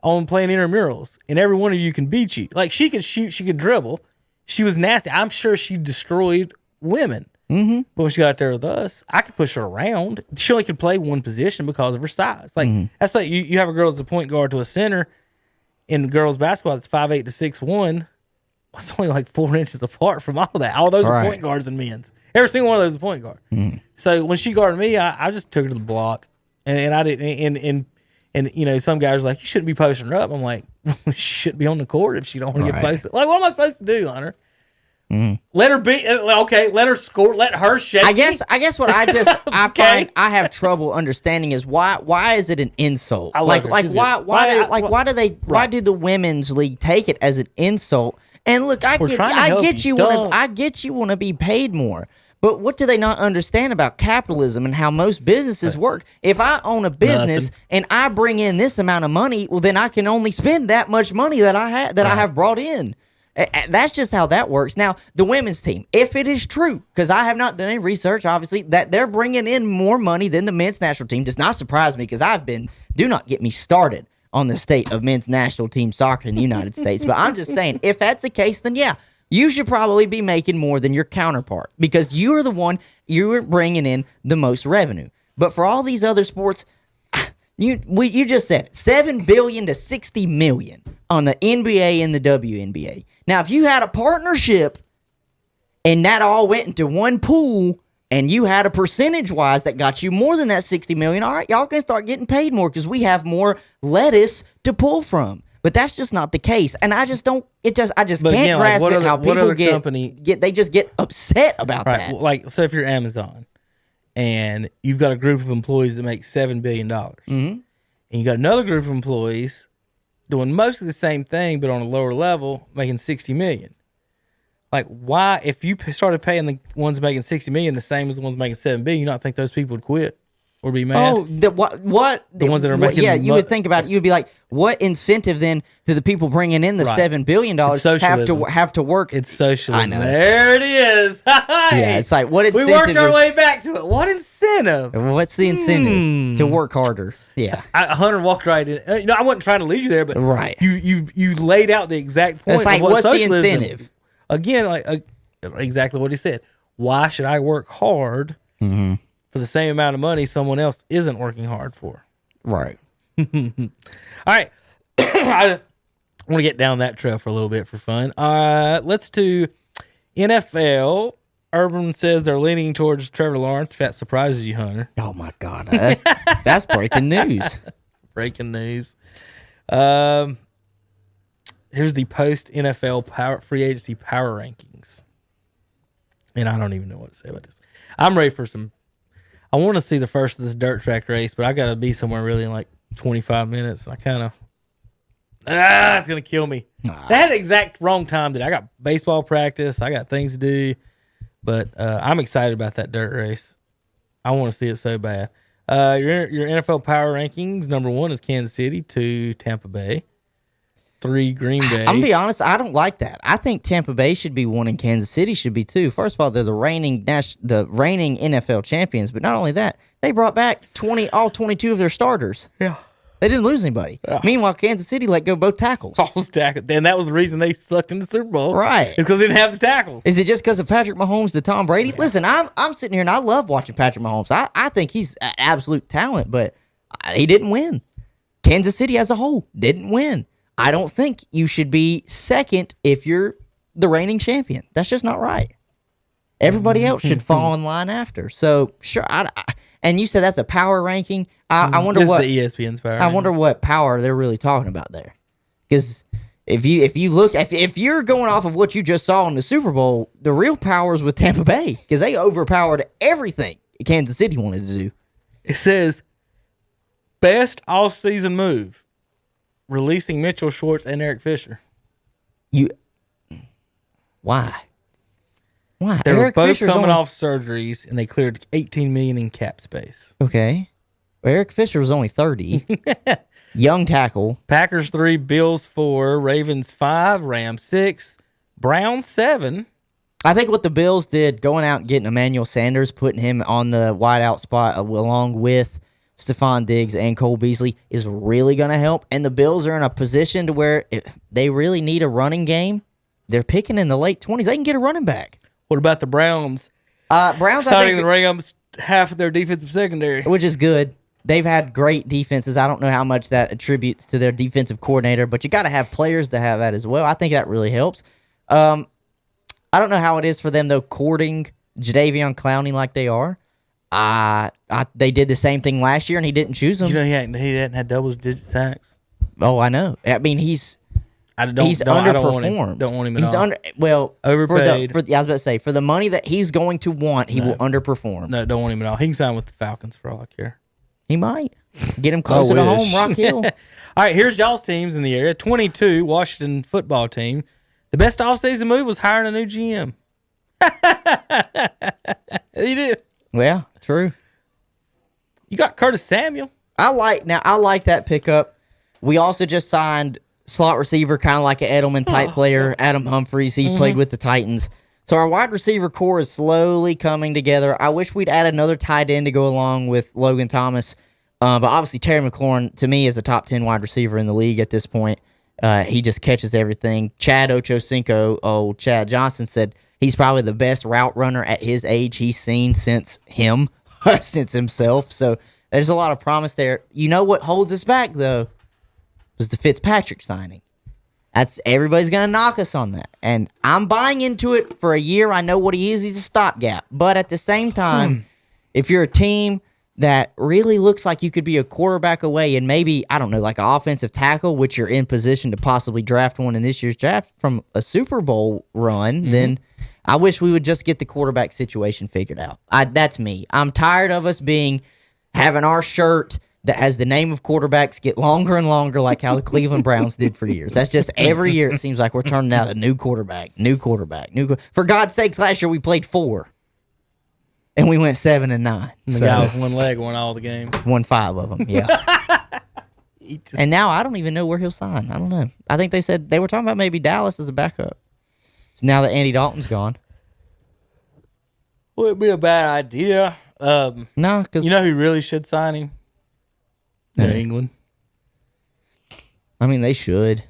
on playing intramurals, and every one of you can beat you. Like, she could shoot, she could dribble. She was nasty. I'm sure she destroyed women. Mm-hmm. But when she got out there with us, I could push her around. She only could play one position because of her size. Like that's like you have a girl that's a point guard to a center in girls basketball that's 5'8" to 6'1". It's only like 4 inches apart from all that. All those are point guards in men's. Every single one of those is a point guard. Mm. So when she guarded me, I just took her to the block, and I didn't. And you know, some guys are like, you shouldn't be posting her up. I'm like, she shouldn't be on the court if she don't want to get posted. Like, what am I supposed to do, Hunter? Mm. Let her be okay. Let her score. Let her shake. I guess what I find I have trouble understanding is why is it an insult? Why do the women's league take it as an insult? And look, I get you want to be paid more. But what do they not understand about capitalism and how most businesses work? If I own a business and I bring in this amount of money, well, then I can only spend that much money that I have brought in. That's just how that works. Now, the women's team, if it is true, because I have not done any research, obviously, that they're bringing in more money than the men's national team, does not surprise me because do not get me started on the state of men's national team soccer in the United States. But I'm just saying, if that's the case, then yeah, you should probably be making more than your counterpart because you're bringing in the most revenue. But for all these other sports, you just said it, $7 billion to $60 million on the NBA and the WNBA. Now, if you had a partnership and that all went into one pool and you had a percentage-wise that got you more than that $60 million, all right, y'all can start getting paid more because we have more lettuce to pull from. But that's just not the case. And I just can't grasp it how people get upset about that. Well, like, so if you're Amazon and you've got a group of employees that make $7 billion, and you got another group of employees doing mostly the same thing, but on a lower level, making $60 million. Like, why, if you started paying the ones making $60 million the same as the ones making $7 billion, you not think those people would quit or be mad? Oh, the ones that are making. Yeah, you would think about it. You'd be like, what incentive then do the people bringing in the $7 billion have to work? It's socialism. I know. There it is. Yeah, it's like, what incentive? We worked our way back to it. What incentive? What's the incentive? To work harder. Yeah. Hunter walked right in. I wasn't trying to lead you there, but you laid out the exact point. It's like, what's the incentive? Again, exactly what he said. Why should I work hard for the same amount of money someone else isn't working hard for? Right. All right. I want to get down that trail for a little bit for fun. Let's do NFL. Urban says they're leaning towards Trevor Lawrence. If that surprises you, Hunter. Oh, my God. That's breaking news. Breaking news. Here's the post-NFL free agency power rankings. And I don't even know what to say about this. I'm ready for some. I want to see the first of this dirt track race, but I got to be somewhere really in like 25 minutes. I kind of, it's going to kill me. That exact wrong time I got baseball practice. I got things to do, but I'm excited about that dirt race. I want to see it so bad. Your NFL power rankings, number 1 is Kansas City, 2 Tampa Bay, 3 Green Bay. I'm going to be honest, I don't like that. I think Tampa Bay should be 1 and Kansas City should be 2. First of all, they're the reigning NFL champions, but not only that, they brought back all 22 of their starters. Yeah. They didn't lose anybody. Meanwhile, Kansas City let go both tackles. All those tackles. And that was the reason they sucked in the Super Bowl. Right. It's because they didn't have the tackles. Is it just because of Patrick Mahomes to Tom Brady? Listen, I'm sitting here and I love watching Patrick Mahomes. I think he's an absolute talent, but he didn't win. Kansas City as a whole didn't win. I don't think you should be second if you're the reigning champion. That's just not right. Everybody else should fall in line after. So, sure, and you said that's a power ranking. I wonder This what is the ESPN's power. I wonder what power they're really talking about there. Because if you look, if you're going off of what you just saw in the Super Bowl, the real power is with Tampa Bay because they overpowered everything Kansas City wanted to do. It says best off-season move: releasing Mitchell Schwartz and Eric Fisher. Why? Why? They were both Fisher's coming off surgeries, and they cleared $18 million in cap space. Okay. Well, Eric Fisher was only 30. Young tackle. Packers 3, Bills 4, Ravens 5, Rams 6, Browns 7. I think what the Bills did, going out and getting Emmanuel Sanders, putting him on the wideout spot along with Stephon Diggs and Cole Beasley, is really going to help. And the Bills are in a position to where if they really need a running game. They're picking in the late 20s. They can get a running back. What about the Browns? Browns Starting the Rams, half of their defensive secondary. Which is good. They've had great defenses. I don't know how much that attributes to their defensive coordinator, but you got to have players to have that as well. I think that really helps. I don't know how it is for them, though, courting Jadeveon Clowney like they are. They did the same thing last year, and he didn't choose them. Did you know he hadn't had double-digit sacks? Oh, I know. I mean, he's underperformed. Don't want him at all. Overpaid. I was about to say, for the money that he's going to want, he will underperform. No, don't want him at all. He can sign with the Falcons for all I care. He might. Get him closer to home, Rock Hill. All right, here's y'all's teams in the area. 22, Washington football team. The best offseason move was hiring a new GM. He did. Well, true. You got Curtis Samuel. I like that pickup. We also just signed slot receiver, kind of like an Edelman type player, Adam Humphries. He played with the Titans. So our wide receiver core is slowly coming together. I wish we'd add another tight end to go along with Logan Thomas. But obviously Terry McLaurin, to me, is a top 10 wide receiver in the league at this point. He just catches everything. Chad Ochocinco, Chad Johnson, said he's probably the best route runner at his age he's seen since himself. So there's a lot of promise there. You know what holds us back, though, was the Fitzpatrick signing. Everybody's going to knock us on that. And I'm buying into it for a year. I know what he is. He's a stopgap. But at the same time, if you're a team that really looks like you could be a quarterback away and maybe, I don't know, like an offensive tackle, which you're in position to possibly draft one in this year's draft from a Super Bowl run, then I wish we would just get the quarterback situation figured out. That's me. I'm tired of us having our shirt that has the name of quarterbacks get longer and longer, like how the Cleveland Browns did for years. That's just every year it seems like we're turning out a new quarterback. For God's sakes, last year we played 4, and we went 7-9. The guy with one leg won all the games. Won 5 of them, yeah. And now I don't even know where he'll sign. I don't know. I think they said they were talking about maybe Dallas as a backup. So now that Andy Dalton's gone. Well, it'd be a bad idea. No, because you know who really should sign him? New England. I mean, they should.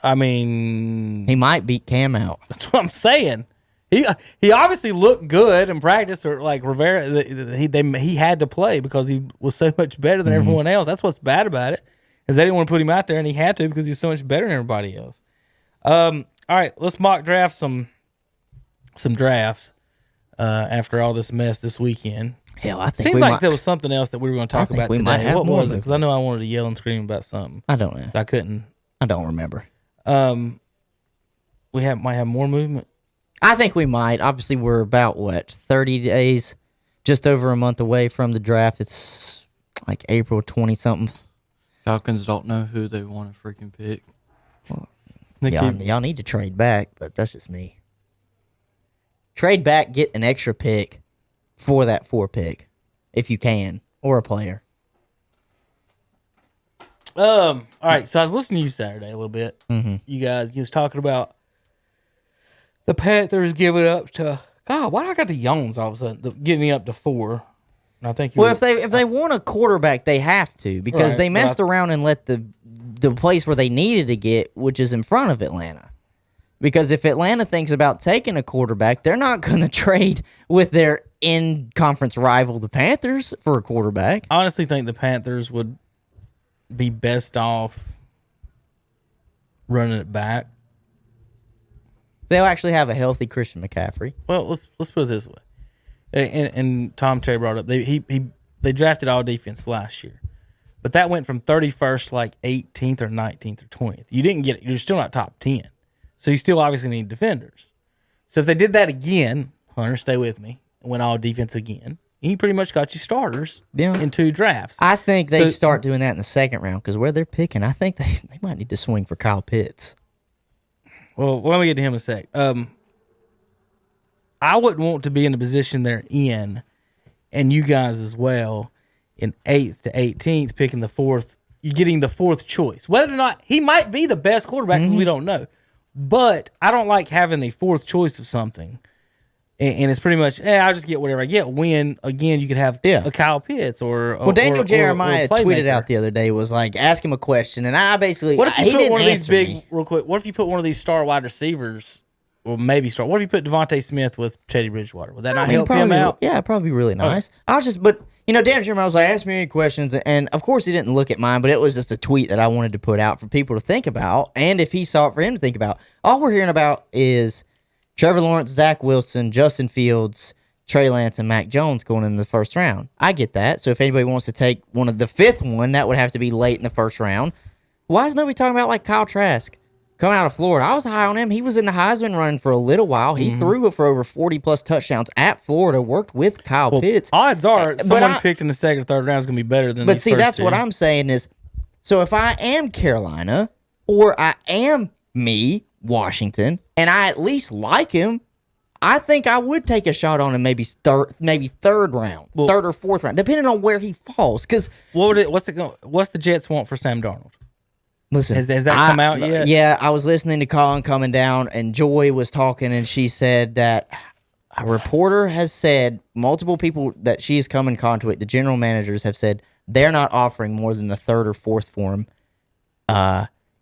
I mean, he might beat Cam out. That's what I'm saying. He obviously looked good in practice, or like Rivera. He had to play because he was so much better than everyone else. That's what's bad about it, is they didn't want to put him out there, and he had to because he's so much better than everybody else. All right, let's mock draft some drafts after all this mess this weekend. Hell, I think seems like there was something else that we were going to talk about today. What was it? Because I know I wanted to yell and scream about something. I don't know. But I couldn't. I don't remember. We might have more movement. I think we might. Obviously, we're about 30 days, just over a month away from the draft. It's like April 20-something. Falcons don't know who they want to freaking pick. Well, y'all need to trade back, but that's just me. Trade back, get an extra pick for that 4 pick, if you can, or a player. All right, so I was listening to you Saturday a little bit. You was talking about the Panthers giving up to, God, why do I got the Yawns all of a sudden? Giving up to 4. I think. Well, if they want a quarterback, they have to because they messed around and let the place where they needed to get, which is in front of Atlanta. Because if Atlanta thinks about taking a quarterback, they're not going to trade with their in-conference rival, the Panthers, for a quarterback. I honestly think the Panthers would be best off running it back. They'll actually have a healthy Christian McCaffrey. Well, let's put it this way. And Tom Terry brought up they drafted all defense last year, but that went from 31st like 18th or 19th or 20th. You didn't get it. You're still not top 10, so you still obviously need defenders. So if they did that again, Hunter, stay with me, and went all defense again, he pretty much got you starters in 2 drafts. I think they start doing that in the second round because where they're picking, I think they might need to swing for Kyle Pitts. Well, let me get to him in a sec. I wouldn't want to be in the position they're in, and you guys as well, in 8th to 18th, picking the 4th. You're getting the 4th choice. Whether or not he might be the best quarterback, because we don't know. But I don't like having a 4th choice of something, and it's pretty much, I'll just get whatever I get. When again, you could have a Kyle Pitts or Daniel Jeremiah tweeted out the other day, was like, ask him a question, and I basically what if you put one of these big real quick? What if you put one of these star wide receivers? Well, maybe start. What if you put Devontae Smith with Teddy Bridgewater? Would that not help him out? Yeah, probably be really nice. But Daniel Jeremiah was like, ask me any questions, and of course he didn't look at mine, but it was just a tweet that I wanted to put out for people to think about, and if he saw it, for him to think about. All we're hearing about is Trevor Lawrence, Zach Wilson, Justin Fields, Trey Lance, and Mac Jones going in the first round. I get that. So if anybody wants to take one of the 5th one, that would have to be late in the first round. Why is nobody talking about like Kyle Trask? Coming out of Florida, I was high on him. He was in the Heisman running for a little while. He threw for over 40-plus touchdowns at Florida, worked with Kyle Pitts. Odds are someone picked in the 2nd or 3rd round is going to be better than But see, that's what I'm saying is, so if I am Carolina or I am Washington, and I at least like him, I think I would take a shot on him maybe 3rd round, 3rd or 4th round, depending on where he falls. Because what's the Jets want for Sam Darnold? Listen, has that come out yet? Yeah, I was listening to Colin coming down, and Joy was talking, and she said that a reporter has said, multiple people that she's come in contact with, the general managers have said they're not offering more than the 3rd or 4th for him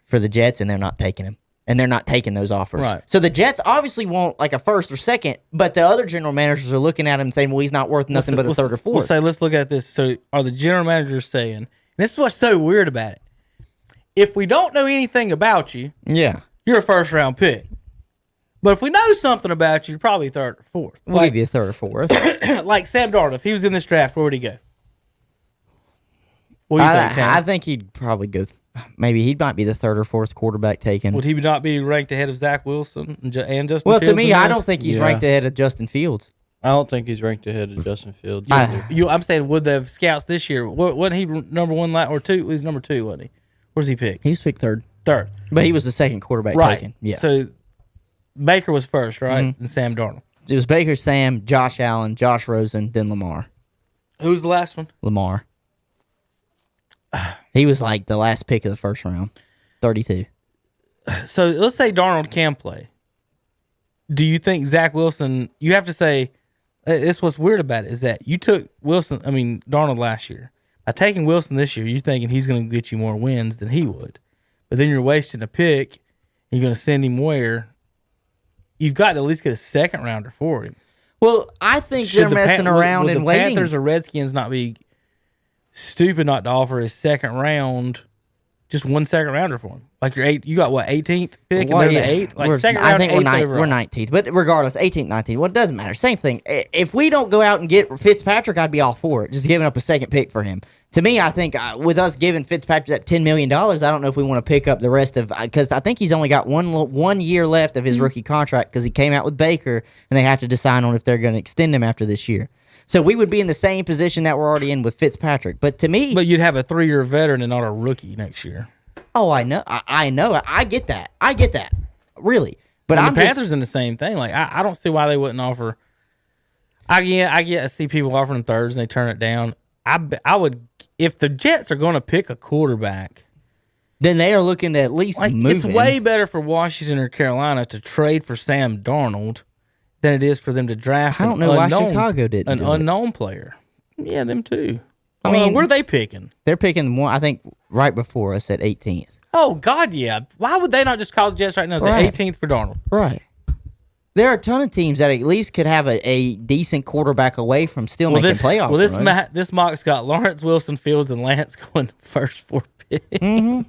for the Jets, and they're not taking him. And they're not taking those offers. Right. So the Jets obviously want like a 1st or 2nd, but the other general managers are looking at him and saying, well, he's not worth nothing but a 3rd or 4th. We'll say, let's look at this. So are the general managers saying, and this is what's so weird about it, if we don't know anything about you, you're a 1st round pick. But if we know something about you, you're probably 3rd or 4th. We'll give you a 3rd or 4th. Like Sam Darnold, if he was in this draft, where would he go? What do you think, Tam? I think he'd probably go. Maybe he might be the 3rd or 4th quarterback taken. Would he not be ranked ahead of Zach Wilson and Justin Fields? Well, to me, I don't think he's ranked ahead of Justin Fields. I don't think he's ranked ahead of Justin Fields. I'm saying, would the scouts this year, wasn't he number 1 or 2? He was number 2, wasn't he? Where's he picked? He was picked 3rd. 3rd. But he was the 2nd quarterback taken. Yeah. So Baker was 1st, right? And Sam Darnold. It was Baker, Sam, Josh Allen, Josh Rosen, then Lamar. Who's the last one? Lamar. He was like the last pick of the 1st round. 32. So let's say Darnold can play. Do you think Zach Wilson, you have to say, this what's weird about it, is that you took Darnold last year. By taking Wilson this year, you're thinking he's going to get you more wins than he would. But then you're wasting a pick, and you're going to send him where? You've got to at least get a 2nd rounder for him. Well, I think they're messing around and waiting. Would the Panthers or Redskins not be stupid not to offer a 2nd round, just 1 2nd rounder for him? Like you got what, 18th pick, and they're the 8th? Like 2nd round, I think we're 19th. But regardless, 18th, 19th, well, it doesn't matter. Same thing. If we don't go out and get Fitzpatrick, I'd be all for it, just giving up a 2nd pick for him. To me, I think with us giving Fitzpatrick that $10 million, I don't know if we want to pick up the rest of, because I think he's only got one year left of his rookie contract because he came out with Baker, and they have to decide on if they're going to extend him after this year. So we would be in the same position that we're already in with Fitzpatrick. But to me... But you'd have a 3-year veteran and not a rookie next year. Oh, I know. I know. I get that. Really. But the Panthers in the same thing. Like I don't see why they wouldn't offer... I see people offering 3rds and they turn it down. I would... If the Jets are going to pick a quarterback, then they are looking to at least move. It's way better for Washington or Carolina to trade for Sam Darnold than it is for them to draft why Chicago didn't an unknown player. Yeah, them too. I mean, where are they picking? They're picking one, I think, right before us at 18th. Oh, God, yeah. Why would they not just call the Jets right now? Say 18th for Darnold. Right. There are a ton of teams that at least could have a decent quarterback away from still making playoff runs. This mock's got Lawrence, Wilson, Fields, and Lance going first 4 picks. Mm-hmm.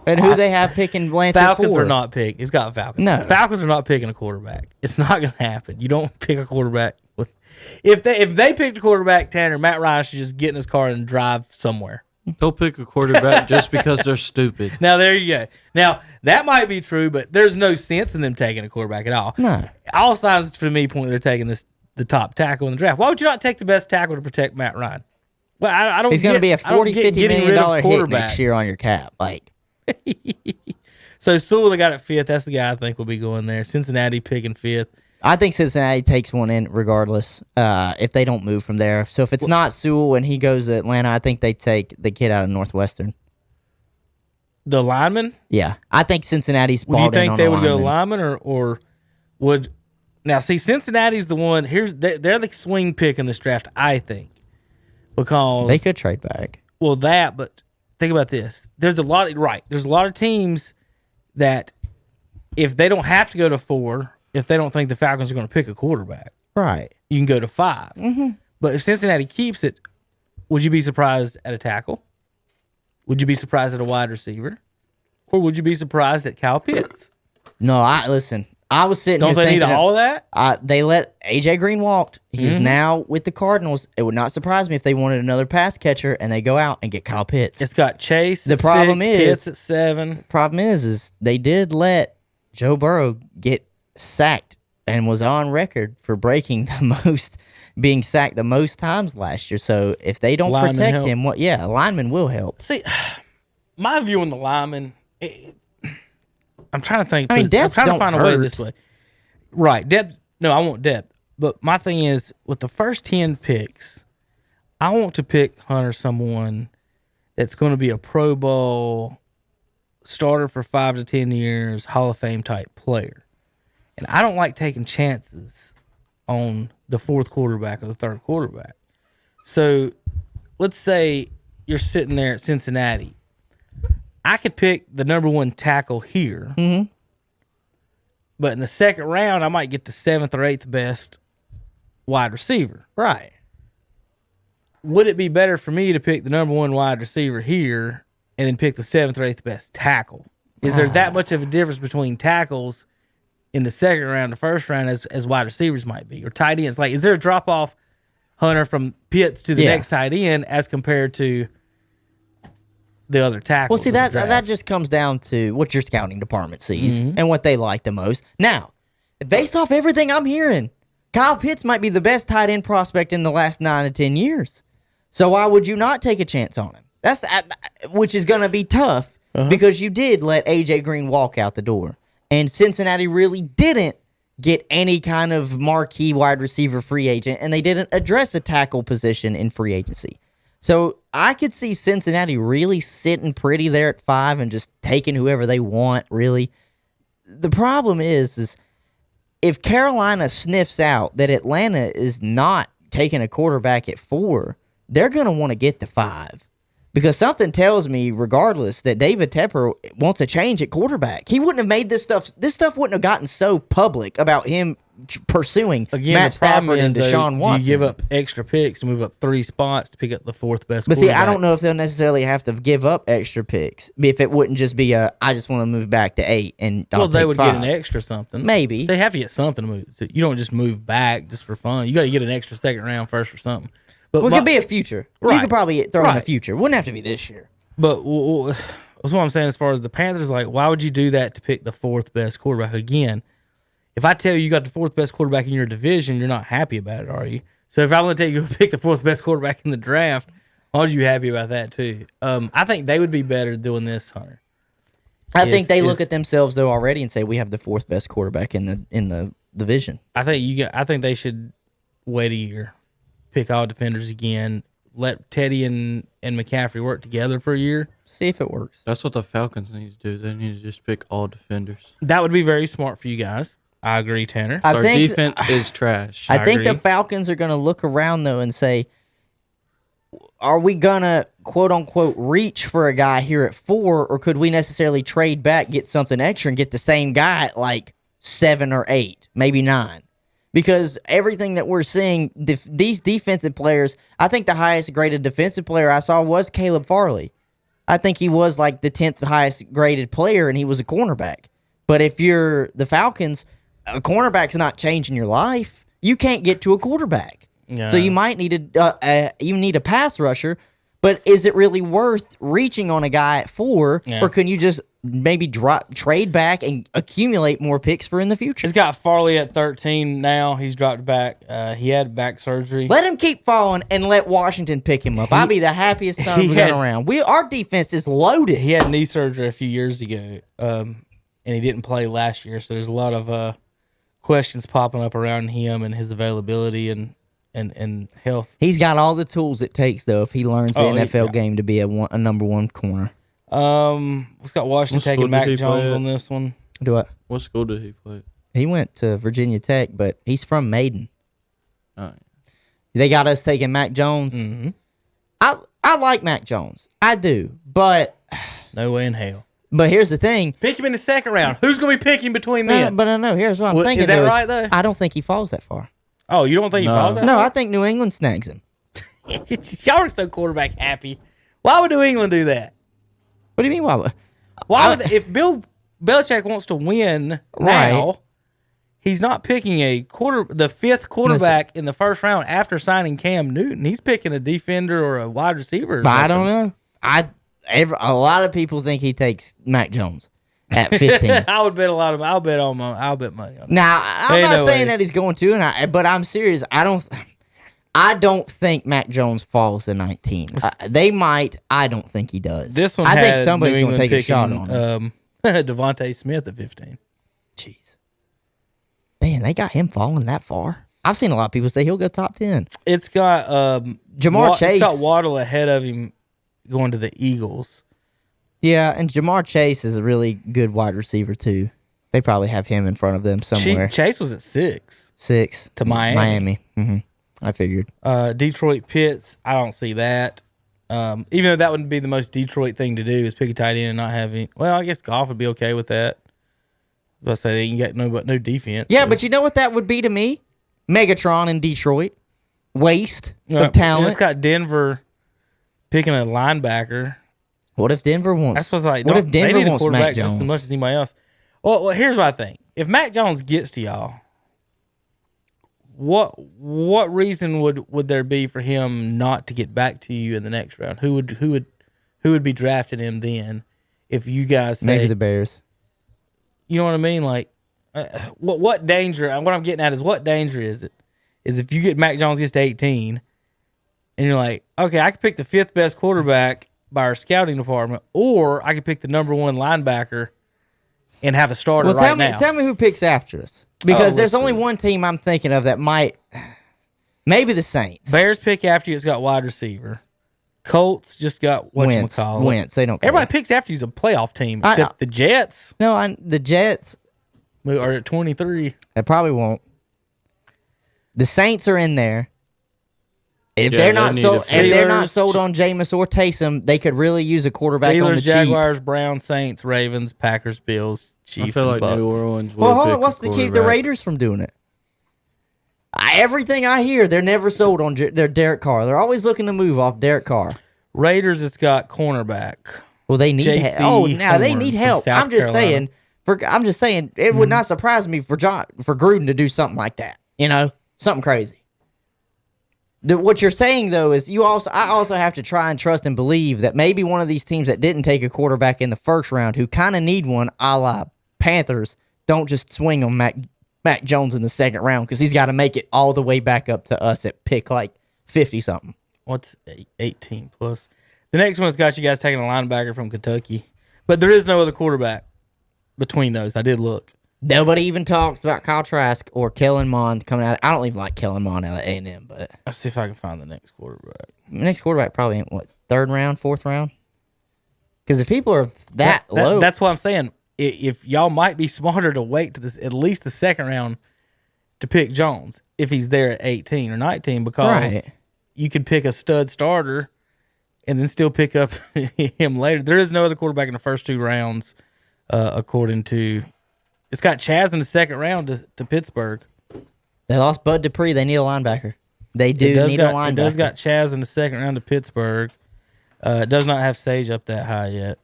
And who they have picking Lance Falcons at 4? are not pick. He's got Falcons. No. Falcons are not picking a quarterback. It's not going to happen. You don't pick a quarterback. If they picked a quarterback, Tanner, Matt Ryan should just get in his car and drive somewhere. They'll pick a quarterback just because they're stupid. Now, there you go. Now, that might be true, but there's no sense in them taking a quarterback at all. No. All signs for me point they're taking the top tackle in the draft. Why would you not take the best tackle to protect Matt Ryan? Well, I don't. He's going to be a $40-50 million hit next year on your cap. So Sewell, they got at 5th. That's the guy I think will be going there. Cincinnati picking 5th. I think Cincinnati takes one in regardless if they don't move from there. So if it's not Sewell and he goes to Atlanta, I think they take the kid out of Northwestern. The lineman? Yeah. I think Cincinnati's balled in on Do you think they would lineman. go lineman or would – now, see, Cincinnati's the one – they're the swing pick in this draft, I think, because – They could trade back. Well, but think about this. There's a lot of teams that if they don't have to go to 4 – if they don't think the Falcons are going to pick a quarterback, right, you can go to 5. Mm-hmm. But if Cincinnati keeps it, would you be surprised at a tackle? Would you be surprised at a wide receiver? Or would you be surprised at Kyle Pitts? No, listen. I was sitting Don't here they thinking need all of that? They let A.J. Green walk. He's now with the Cardinals. It would not surprise me if they wanted another pass catcher and they go out and get Kyle Pitts. It's got Chase The at problem 6, is- Pitts at 7. Problem is they did let Joe Burrow get sacked and was on record for being sacked the most times last year. So if they don't Lineman protect help. him, a lineman will help. See, my view on the lineman, I'm trying to think. I mean, I'm depth trying to don't find a way hurt. this way. Right, depth. No, I want depth. But my thing is, with the first 10 picks, I want to pick Hunter someone that's going to be a Pro Bowl starter for 5 to 10 years, Hall of Fame type player. And I don't like taking chances on the 4th quarterback or the 3rd quarterback. So let's say you're sitting there at Cincinnati. I could pick the number 1 tackle here. Mm-hmm. But in the 2nd round, I might get the 7th or 8th best wide receiver. Right. Would it be better for me to pick the number 1 wide receiver here and then pick the 7th or 8th best tackle? Is there that much of a difference between tackles in the 2nd round, the 1st round, as wide receivers might be, or tight ends? Like, is there a drop off, Hunter, from Pitts to the next tight end as compared to the other tackles? Well, see, that just comes down to what your scouting department sees and what they like the most. Now, based off everything I'm hearing, Kyle Pitts might be the best tight end prospect in the last 9 to 10 years. So why would you not take a chance on him? Which is going to be tough because you did let A.J. Green walk out the door. And Cincinnati really didn't get any kind of marquee wide receiver free agent, and they didn't address a tackle position in free agency. So I could see Cincinnati really sitting pretty there at 5 and just taking whoever they want, really. The problem is if Carolina sniffs out that Atlanta is not taking a quarterback at 4, they're going to want to get to 5. Because something tells me, regardless, that David Tepper wants a change at quarterback. He wouldn't have made this stuff. This stuff wouldn't have gotten so public about him pursuing Matt Stafford and Deshaun Watson. Do you give up extra picks to move up 3 spots to pick up the 4th best? But see, I don't know if they'll necessarily have to give up extra picks. If it wouldn't just be I just want to move back to 8 and I'll they take would 5. get an extra something. Maybe they have to get something to move. You don't just move back just for fun. You got to get an extra 2nd round first or something. But it could be a future. Right. You could probably throw in a future. Wouldn't have to be this year. But that's what I'm saying as far as the Panthers. Like, why would you do that to pick the 4th best quarterback? Again, if I tell you got the 4th best quarterback in your division, you're not happy about it, are you? So if I'm going to tell you to pick the 4th best quarterback in the draft, why would you happy about that too? I think they would be better doing this, Hunter. I think they look at themselves though already and say we have the 4th best quarterback in the division. I think they should wait a year, pick all defenders again, let Teddy and McCaffrey work together for a year. See if it works. That's what the Falcons need to do. They need to just pick all defenders. That would be very smart for you guys. I agree, Tanner. So our defense is trash. I think agree. the Falcons are going to look around, though, and say, are we going to, quote-unquote, reach for a guy here at 4, or could we necessarily trade back, get something extra, and get the same guy at, like, 7 or 8, maybe 9? Because everything that we're seeing, these defensive players, I think the highest graded defensive player I saw was Caleb Farley. I think he was like the 10th highest graded player, and he was a cornerback. But if you're the Falcons, a cornerback's not changing your life. You can't get to a quarterback. Yeah. So you might need a pass rusher, but is it really worth reaching on a guy at 4, or can you just maybe trade back and accumulate more picks for in the future? He's got Farley at 13 now. He's dropped back. He had back surgery. Let him keep falling and let Washington pick him up. I'll be the happiest son of a gun around. Our defense is loaded. He had knee surgery a few years ago, and he didn't play last year. So there's a lot of questions popping up around him and his availability and health. He's got all the tools it takes, though, if he learns the NFL game to be a number 1 corner. We've got Washington taking Mac Jones on this one. Do what? What school did he play? He went to Virginia Tech, but he's from Maiden. Oh, yeah. They got us taking Mac Jones. Mm-hmm. I like Mac Jones. I do, but No way in hell. But here's the thing. Pick him in the second round. Who's going to be picking between them? But no, here's what I'm thinking. Is that right, though? I don't think he falls that far. Oh, you don't think he falls that No, far? I think New England snags him. Y'all are so quarterback happy. Why would New England do that? What do you mean? Why would if Bill Belichick wants to win now, he's not picking the 5th quarterback in the first round after signing Cam Newton. He's picking a defender or a wide receiver. But I don't know. A lot of people think he takes Mac Jones at 15. I would bet a lot of. I'll bet money on it. Now I'm not saying that he's going to, but I'm serious. I don't think Mac Jones falls to 19. They might. I don't think he does. This one, I think somebody's going to take a shot on him. Devontae Smith at 15. Jeez, man, they got him falling that far. I've seen a lot of people say he'll go top 10. It's got Jamar Chase. It's got Waddle ahead of him going to the Eagles. Yeah, and Jamar Chase is a really good wide receiver too. They probably have him in front of them somewhere. Chase was at 6. 6 to Miami. Mm-hmm. I figured. Detroit Pitts, I don't see that. Even though that would be the most Detroit thing to do is pick a tight end and not have any. Well, I guess Goff would be okay with that. But say they can get no defense. Yeah, but you know what that would be to me? Megatron in Detroit. Waste of talent. It's got Denver picking a linebacker. What if Denver wants? That's what's like. What if Denver they need a wants quarterback Mac Jones just as much as anybody else? Well, here's what I think. If Mac Jones gets to y'all, what reason would there be for him not to get back to you in the next round? Who would be drafting him then? If you guys say, maybe the Bears. You know what I mean? Like, what danger? What I'm getting at is what danger is it? Is if you get Mac Jones gets to 18, and you're like, okay, I could pick the 5th best quarterback by our scouting department, or I could pick the number 1 linebacker and have a starter now. Tell me who picks after us. Because there's only one team I'm thinking of that might, maybe the Saints. Bears pick after you. It's got wide receiver. Colts just got whatchamacallit. Wentz. They don't care. Everybody picks after you's a playoff team, except the Jets. No, the Jets are at 23. They probably won't. The Saints are in there. If Yeah, they're they not need sold on Jameis or Taysom, they could really use a quarterback on the Steelers, cheap. Jaguars, Browns, Saints, Ravens, Packers, Bills, Chiefs, I feel like and Bucks. New Orleans. Well, hold pick on. What's a to keep the quarterback. Raiders from doing it? Everything I hear, they're never sold on their Derek Carr. They're always looking to move off Derek Carr. Raiders, it's got cornerback. Well, they need JC help. Now they Horn need from help. South I'm just Carolina. saying. It would not surprise me for Gruden to do something like that. You know, something crazy. What you're saying though is I also have to try and trust and believe that maybe one of these teams that didn't take a quarterback in the first round, who kind of need one, a la Panthers, don't just swing on Mac Jones in the second round because he's got to make it all the way back up to us at pick like 50 something. What's 18 plus? The next one's got you guys taking a linebacker from Kentucky, but there is no other quarterback between those. I did look. Nobody even talks about Kyle Trask or Kellen Mond coming out. I don't even like Kellen Mond out of A&M, but Let's see if I can find the next quarterback. next quarterback probably ain't 3rd round, 4th round. Because if people are that low, that's what I'm saying. if y'all might be smarter to wait to this at least the second round to pick Jones if he's there at 18 or 19, because you could pick a stud starter and then still pick up him later. There is no other quarterback in the first 2 rounds, according to. It's got Chaz in the second round to Pittsburgh. They lost Bud Dupree. They need a linebacker. They do need a linebacker. It does got Chaz in the second round to Pittsburgh. It does not have Sage up that high yet.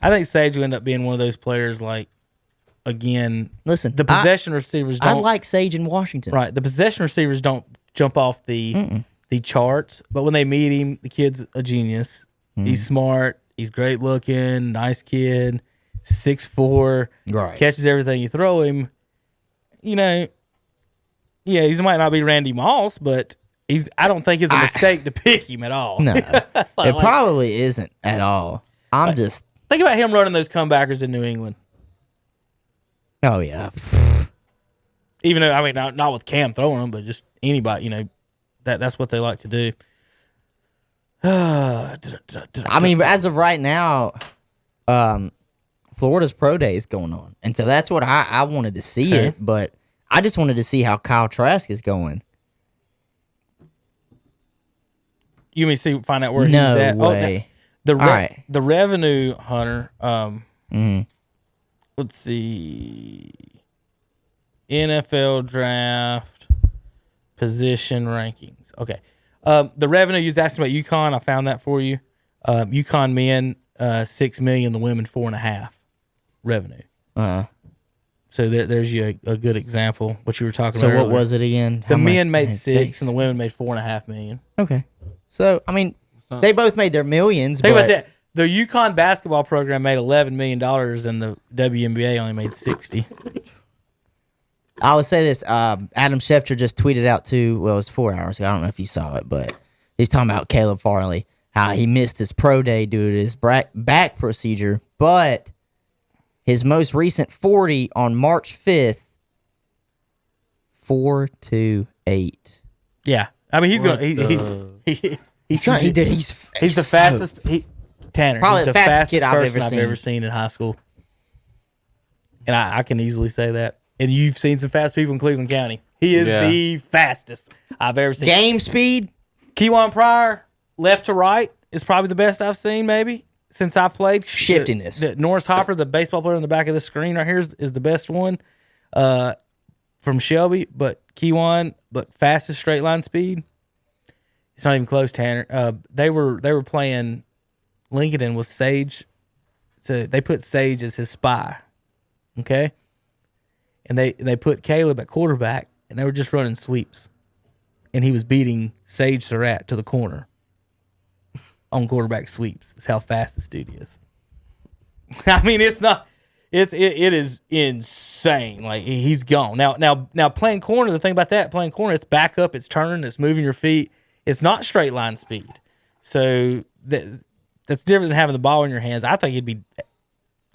I think Sage will end up being one of those players like, again, listen, the possession receivers don't. I like Sage in Washington. Right. The possession receivers don't jump off the charts, but when they meet him, the kid's a genius. He's smart. He's great looking, nice kid, 6'4", catches everything you throw him. You know, yeah, he might not be Randy Moss, but I don't think it's a mistake to pick him at all. No, it probably isn't at all. Think about him running those comebackers in New England. Oh, yeah. Even though, I mean, not with Cam throwing them, but just anybody, you know, that's what they like to do. I mean, as of right now, Florida's Pro Day is going on. And so that's what I wanted to see it, but I just wanted to see how Kyle Trask is going. You mean find out where he's at? No way. The revenue hunter, let's see, NFL draft position rankings. Okay. The revenue you was asking about UConn, I found that for you. UConn men, $6 million, the women 4.5 revenue. So there's you a good example. What you were talking about. So what earlier. Was it again? The men made 6 and the women made $4.5 million. Okay. So I mean, they both made their millions. Think about that. The UConn basketball program made $11 million, and the WNBA only made 60. I would say this. Adam Schefter just tweeted out too. Well, it was 4 hours ago. I don't know if you saw it, but he's talking about Caleb Farley, how he missed his pro day due to his back procedure, but his most recent 40 on March 5th, 4.28. Yeah, I mean he's going. He's the fastest. Tanner, probably he's the fastest kid person I've ever seen in high school, and I can easily say that. And you've seen some fast people in Cleveland County. He is the fastest I've ever seen. Game speed. Keywan Pryor, left to right, is probably the best I've seen maybe since I've played. Shiftiness. Norris Hopper, the baseball player on the back of the screen right here, is the best one from Shelby. But Keywan, fastest straight line speed. It's not even close, Tanner. They were playing Lincoln with Sage. So they put Sage as his spy. Okay? And they put Caleb at quarterback, and they were just running sweeps. And he was beating Sage Surratt to the corner on quarterback sweeps. That's how fast this dude is. I mean, it is insane. Like, he's gone. Now playing corner, the thing about that, playing corner, it's back up, it's turning, it's moving your feet. It's not straight line speed. So that's different than having the ball in your hands. I think it'd be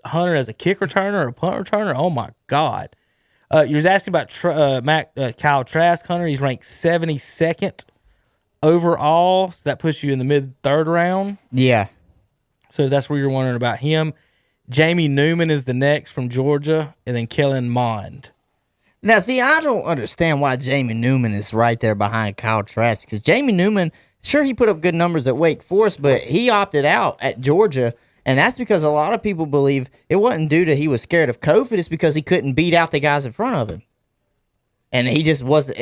Hunter as a kick returner or a punt returner. Oh, my God. You was asking about Kyle Trask, Hunter. He's ranked 72nd overall. So that puts you in the mid-third round. Yeah. So that's where you're wondering about him. Jamie Newman is the next from Georgia, and then Kellen Mond. Now, see, I don't understand why Jamie Newman is right there behind Kyle Trask, because Jamie Newman, sure, he put up good numbers at Wake Forest, but he opted out at Georgia, and that's because a lot of people believe it wasn't due to he was scared of COVID, it's because he couldn't beat out the guys in front of him. And he just wasn't,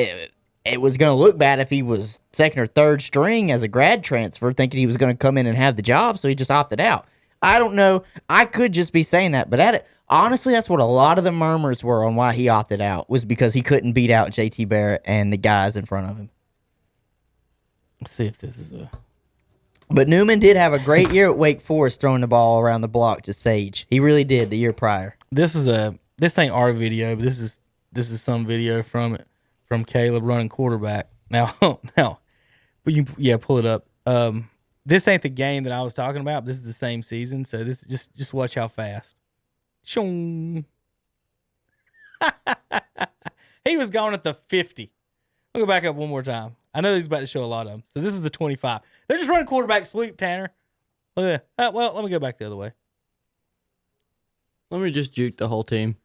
it was going to look bad if he was second or third string as a grad transfer, thinking he was going to come in and have the job, so he just opted out. I don't know. I could just be saying that, but honestly, that's what a lot of the murmurs were on why he opted out, was because he couldn't beat out JT Barrett and the guys in front of him. Let's see if this is a... But Newman did have a great year at Wake Forest throwing the ball around the block to Sage. He really did the year prior. This ain't our video, but this is some video from Caleb running quarterback. Now, but pull it up. This ain't the game that I was talking about. This is the same season, so this just watch how fast. Shong. He was going at the 50. I'll go back up one more time. I know he's about to show a lot of them. So this is the 25. They're just running quarterback sweep, Tanner. Look at that. Well, let me go back the other way. Let me just juke the whole team.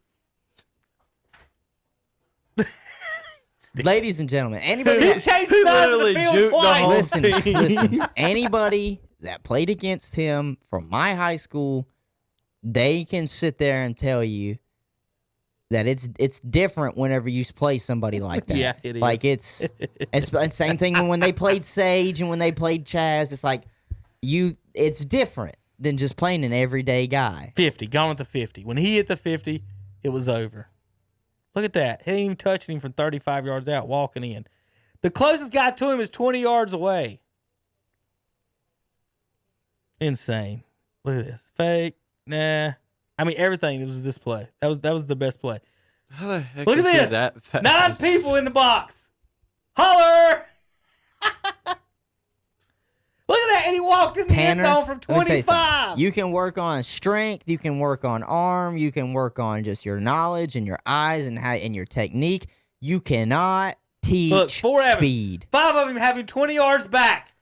Ladies and gentlemen, anybody He that, changed sides of the field juked the twice. whole listen, anybody that played against him from my high school, they can sit there and tell you that it's different whenever you play somebody like that. Yeah, it is. Like it's same thing when they played Sage and when they played Chaz. It's like it's different than just playing an everyday guy. 50, gone with the 50. When he hit the 50, it was over. Look at that. He ain't even touching him from 35 yards out, walking in. The closest guy to him is 20 yards away. Insane. Look at this. Fake. Nah. I mean, everything was this play. That was the best play. How the heck Look at is he this. that fast? 9 people in the box. Holler! Look at that. And he walked in the end Tanner, zone from let me tell you something. 25. You can work on strength, you can work on arm, you can work on just your knowledge and your eyes and your technique. You cannot teach Look, 4 of them. speed. 5 of him having 20 yards back.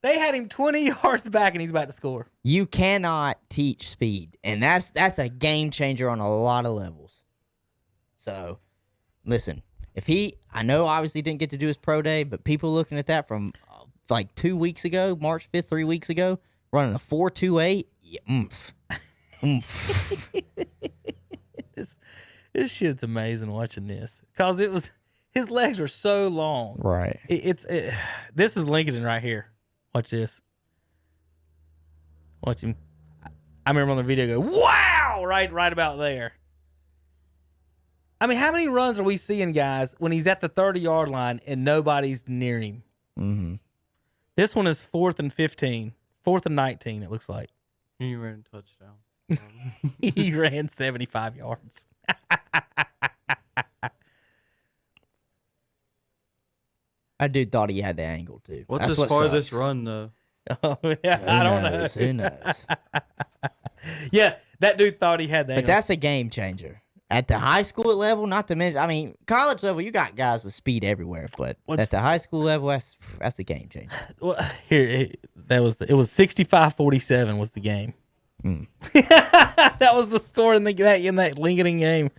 They had him 20 yards back, and he's about to score. You cannot teach speed, and that's a game changer on a lot of levels. So, listen, I know obviously didn't get to do his pro day, but people looking at that from like 2 weeks ago, March 5th, 3 weeks ago, running a 4.28, yeah, This shit's amazing watching this because his legs are so long. Right. This is Lincoln right here. Watch this. Watch him. I remember on the video go, wow, right about there. I mean, how many runs are we seeing, guys, when he's at the 30-yard line and nobody's near him? Mm-hmm. This one is 4th and 15. 4th and 19, it looks like. He ran a touchdown. He ran 75 yards. That dude thought he had the angle, too. What's That's his what farthest sucks. run, though? Oh, yeah, I don't know. Who knows? Yeah, that dude thought he had that. But that's a game changer. At the high school level, not to mention, I mean, college level, you got guys with speed everywhere. But at the high school level, that's a game changer. Well, it was 65-47 was the game. That was the score in that Lincoln game.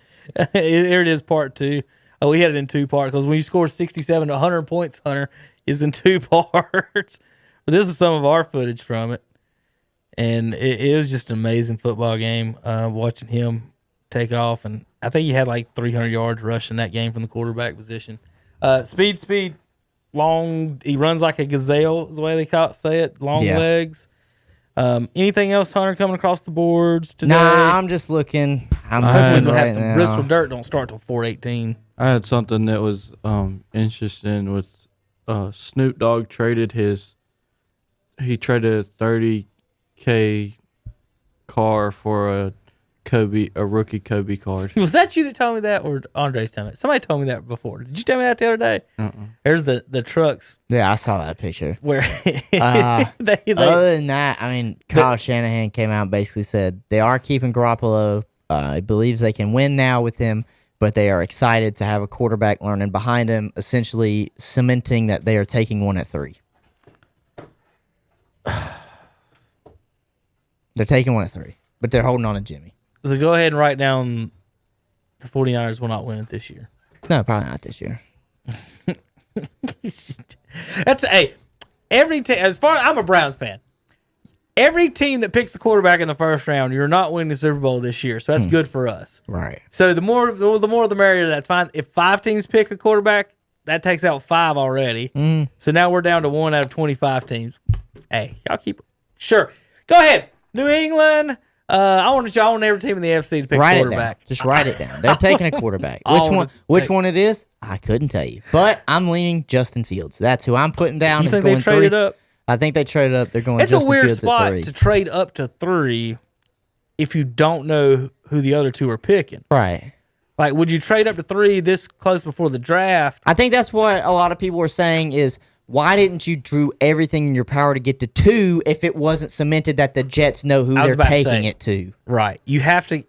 Here it is, part 2. Oh, we had it in 2 parts because when you score 67 to 100 points, Hunter, is in 2 parts. But this is some of our footage from it, and it was just an amazing football game. Watching him take off, and I think he had like 300 yards rushing that game from the quarterback position. Speed, long. He runs like a gazelle, is the way they say it. Long legs. Anything else, Hunter, coming across the boards today? Nah, I'm just looking. I'm hoping looking we'll have right some now. Bristol dirt. Don't start till 4:18. I had something that was interesting. With Snoop Dogg traded he traded a $30K car for a rookie Kobe card. Was that you that told me that, or Andre's telling me? Somebody told me that before. Did you tell me that the other day? There's the trucks Yeah, I saw that picture. where they Other than that, I mean, Kyle Shanahan came out and basically said they are keeping Garoppolo. He believes they can win now with him, but they are excited to have a quarterback learning behind him, essentially cementing that they are taking one at 3. They're taking one at 3, but they're holding on to Jimmy. So go ahead and write down the 49ers will not win it this year. No, probably not this year. Every team. As far I'm a Browns fan. Every team that picks a quarterback in the first round, you're not winning the Super Bowl this year. So that's good for us. Right. So the more the merrier. That's fine. If 5 teams pick a quarterback, that takes out 5 already. So now we're down to 1 out of 25 teams. Hey, y'all keep sure. Go ahead, New England. I want every team in the AFC to pick a quarterback. Just write it down. They're taking a quarterback. Which one it is? I couldn't tell you. But I'm leaning Justin Fields. That's who I'm putting down. You think they traded up? I think they traded up. They're going. It's Justin a weird Fields spot at 3. to trade up to 3 if you don't know who the other 2 are picking. Right. Like, would you trade up to 3 this close before the draft? I think that's what a lot of people were saying is, why didn't you do everything in your power to get to 2 if it wasn't cemented that the Jets know who they're taking it to? Right. You have to.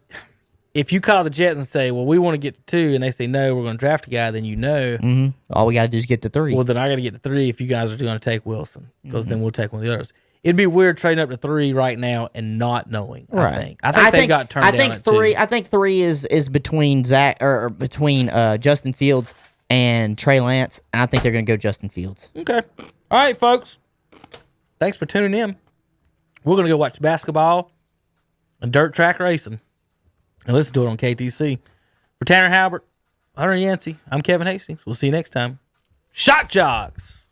If you call the Jets and say, well, we want to get to 2, and they say, no, we're going to draft a guy, then you know. All we got to do is get to 3. Well, then I got to get to 3 if you guys are going to take Wilson, because then we'll take one of the others. it'd be weird trading up to 3 right now and not knowing. Right. I think they got turned down at 3. 2. I think 3 is between between Justin Fields and Trey Lance, and I think they're going to go Justin Fields. Okay. All right, folks. Thanks for tuning in. We're going to go watch basketball and dirt track racing and listen to it on KTC. For Tanner Halbert, Hunter Yancey, I'm Kevin Hastings. We'll see you next time. Shock Joxx!